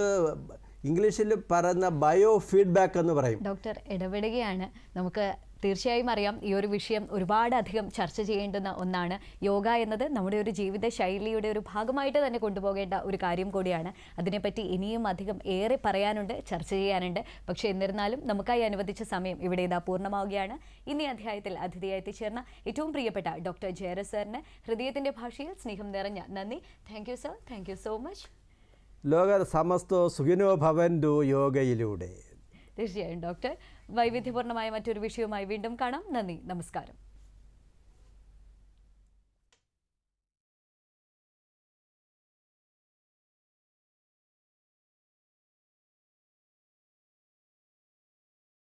ഇംഗ്ലീഷിൽ പറയുന്ന ബയോ ഫീഡ്ബാക്ക് എന്ന് പറയും. ഡോക്ടർ ഇടപെടുകയാണ്. നമുക്ക് തീർച്ചയായും അറിയാം ഈ ഒരു വിഷയം ഒരുപാടധികം ചർച്ച ചെയ്യേണ്ടുന്ന ഒന്നാണ്. യോഗ എന്നത് നമ്മുടെ ഒരു ജീവിത ശൈലിയുടെ ഒരു ഭാഗമായിട്ട് തന്നെ കൊണ്ടുപോകേണ്ട ഒരു കാര്യം കൂടിയാണ്. അതിനെപ്പറ്റി ഇനിയും അധികം ഏറെ പറയാനുണ്ട്, ചർച്ച ചെയ്യാനുണ്ട്. പക്ഷേ എന്നിരുന്നാലും നമുക്കായി അനുവദിച്ച സമയം ഇവിടെ ഇതാ പൂർണ്ണമാവുകയാണ്. ഇന്നീ അധ്യായത്തിൽ അതിഥിയായി എത്തിച്ചേർന്ന ഏറ്റവും പ്രിയപ്പെട്ട ഡോക്ടർ ജയരാജ് സാറിന് ഹൃദയത്തിൻ്റെ ഭാഷയിൽ സ്നേഹം നിറഞ്ഞ നന്ദി. Thank you sir, thank you so much. ലോക സമസ്തോ സുഖിനോ ഭവന്തു യോഗയിലൂടെ. തീർച്ചയായും ഡോക്ടർ. വൈവിധ്യപൂർണ്ണമായ മറ്റൊരു വിഷയവുമായി വീണ്ടും കാണാം. നന്ദി, നമസ്കാരം.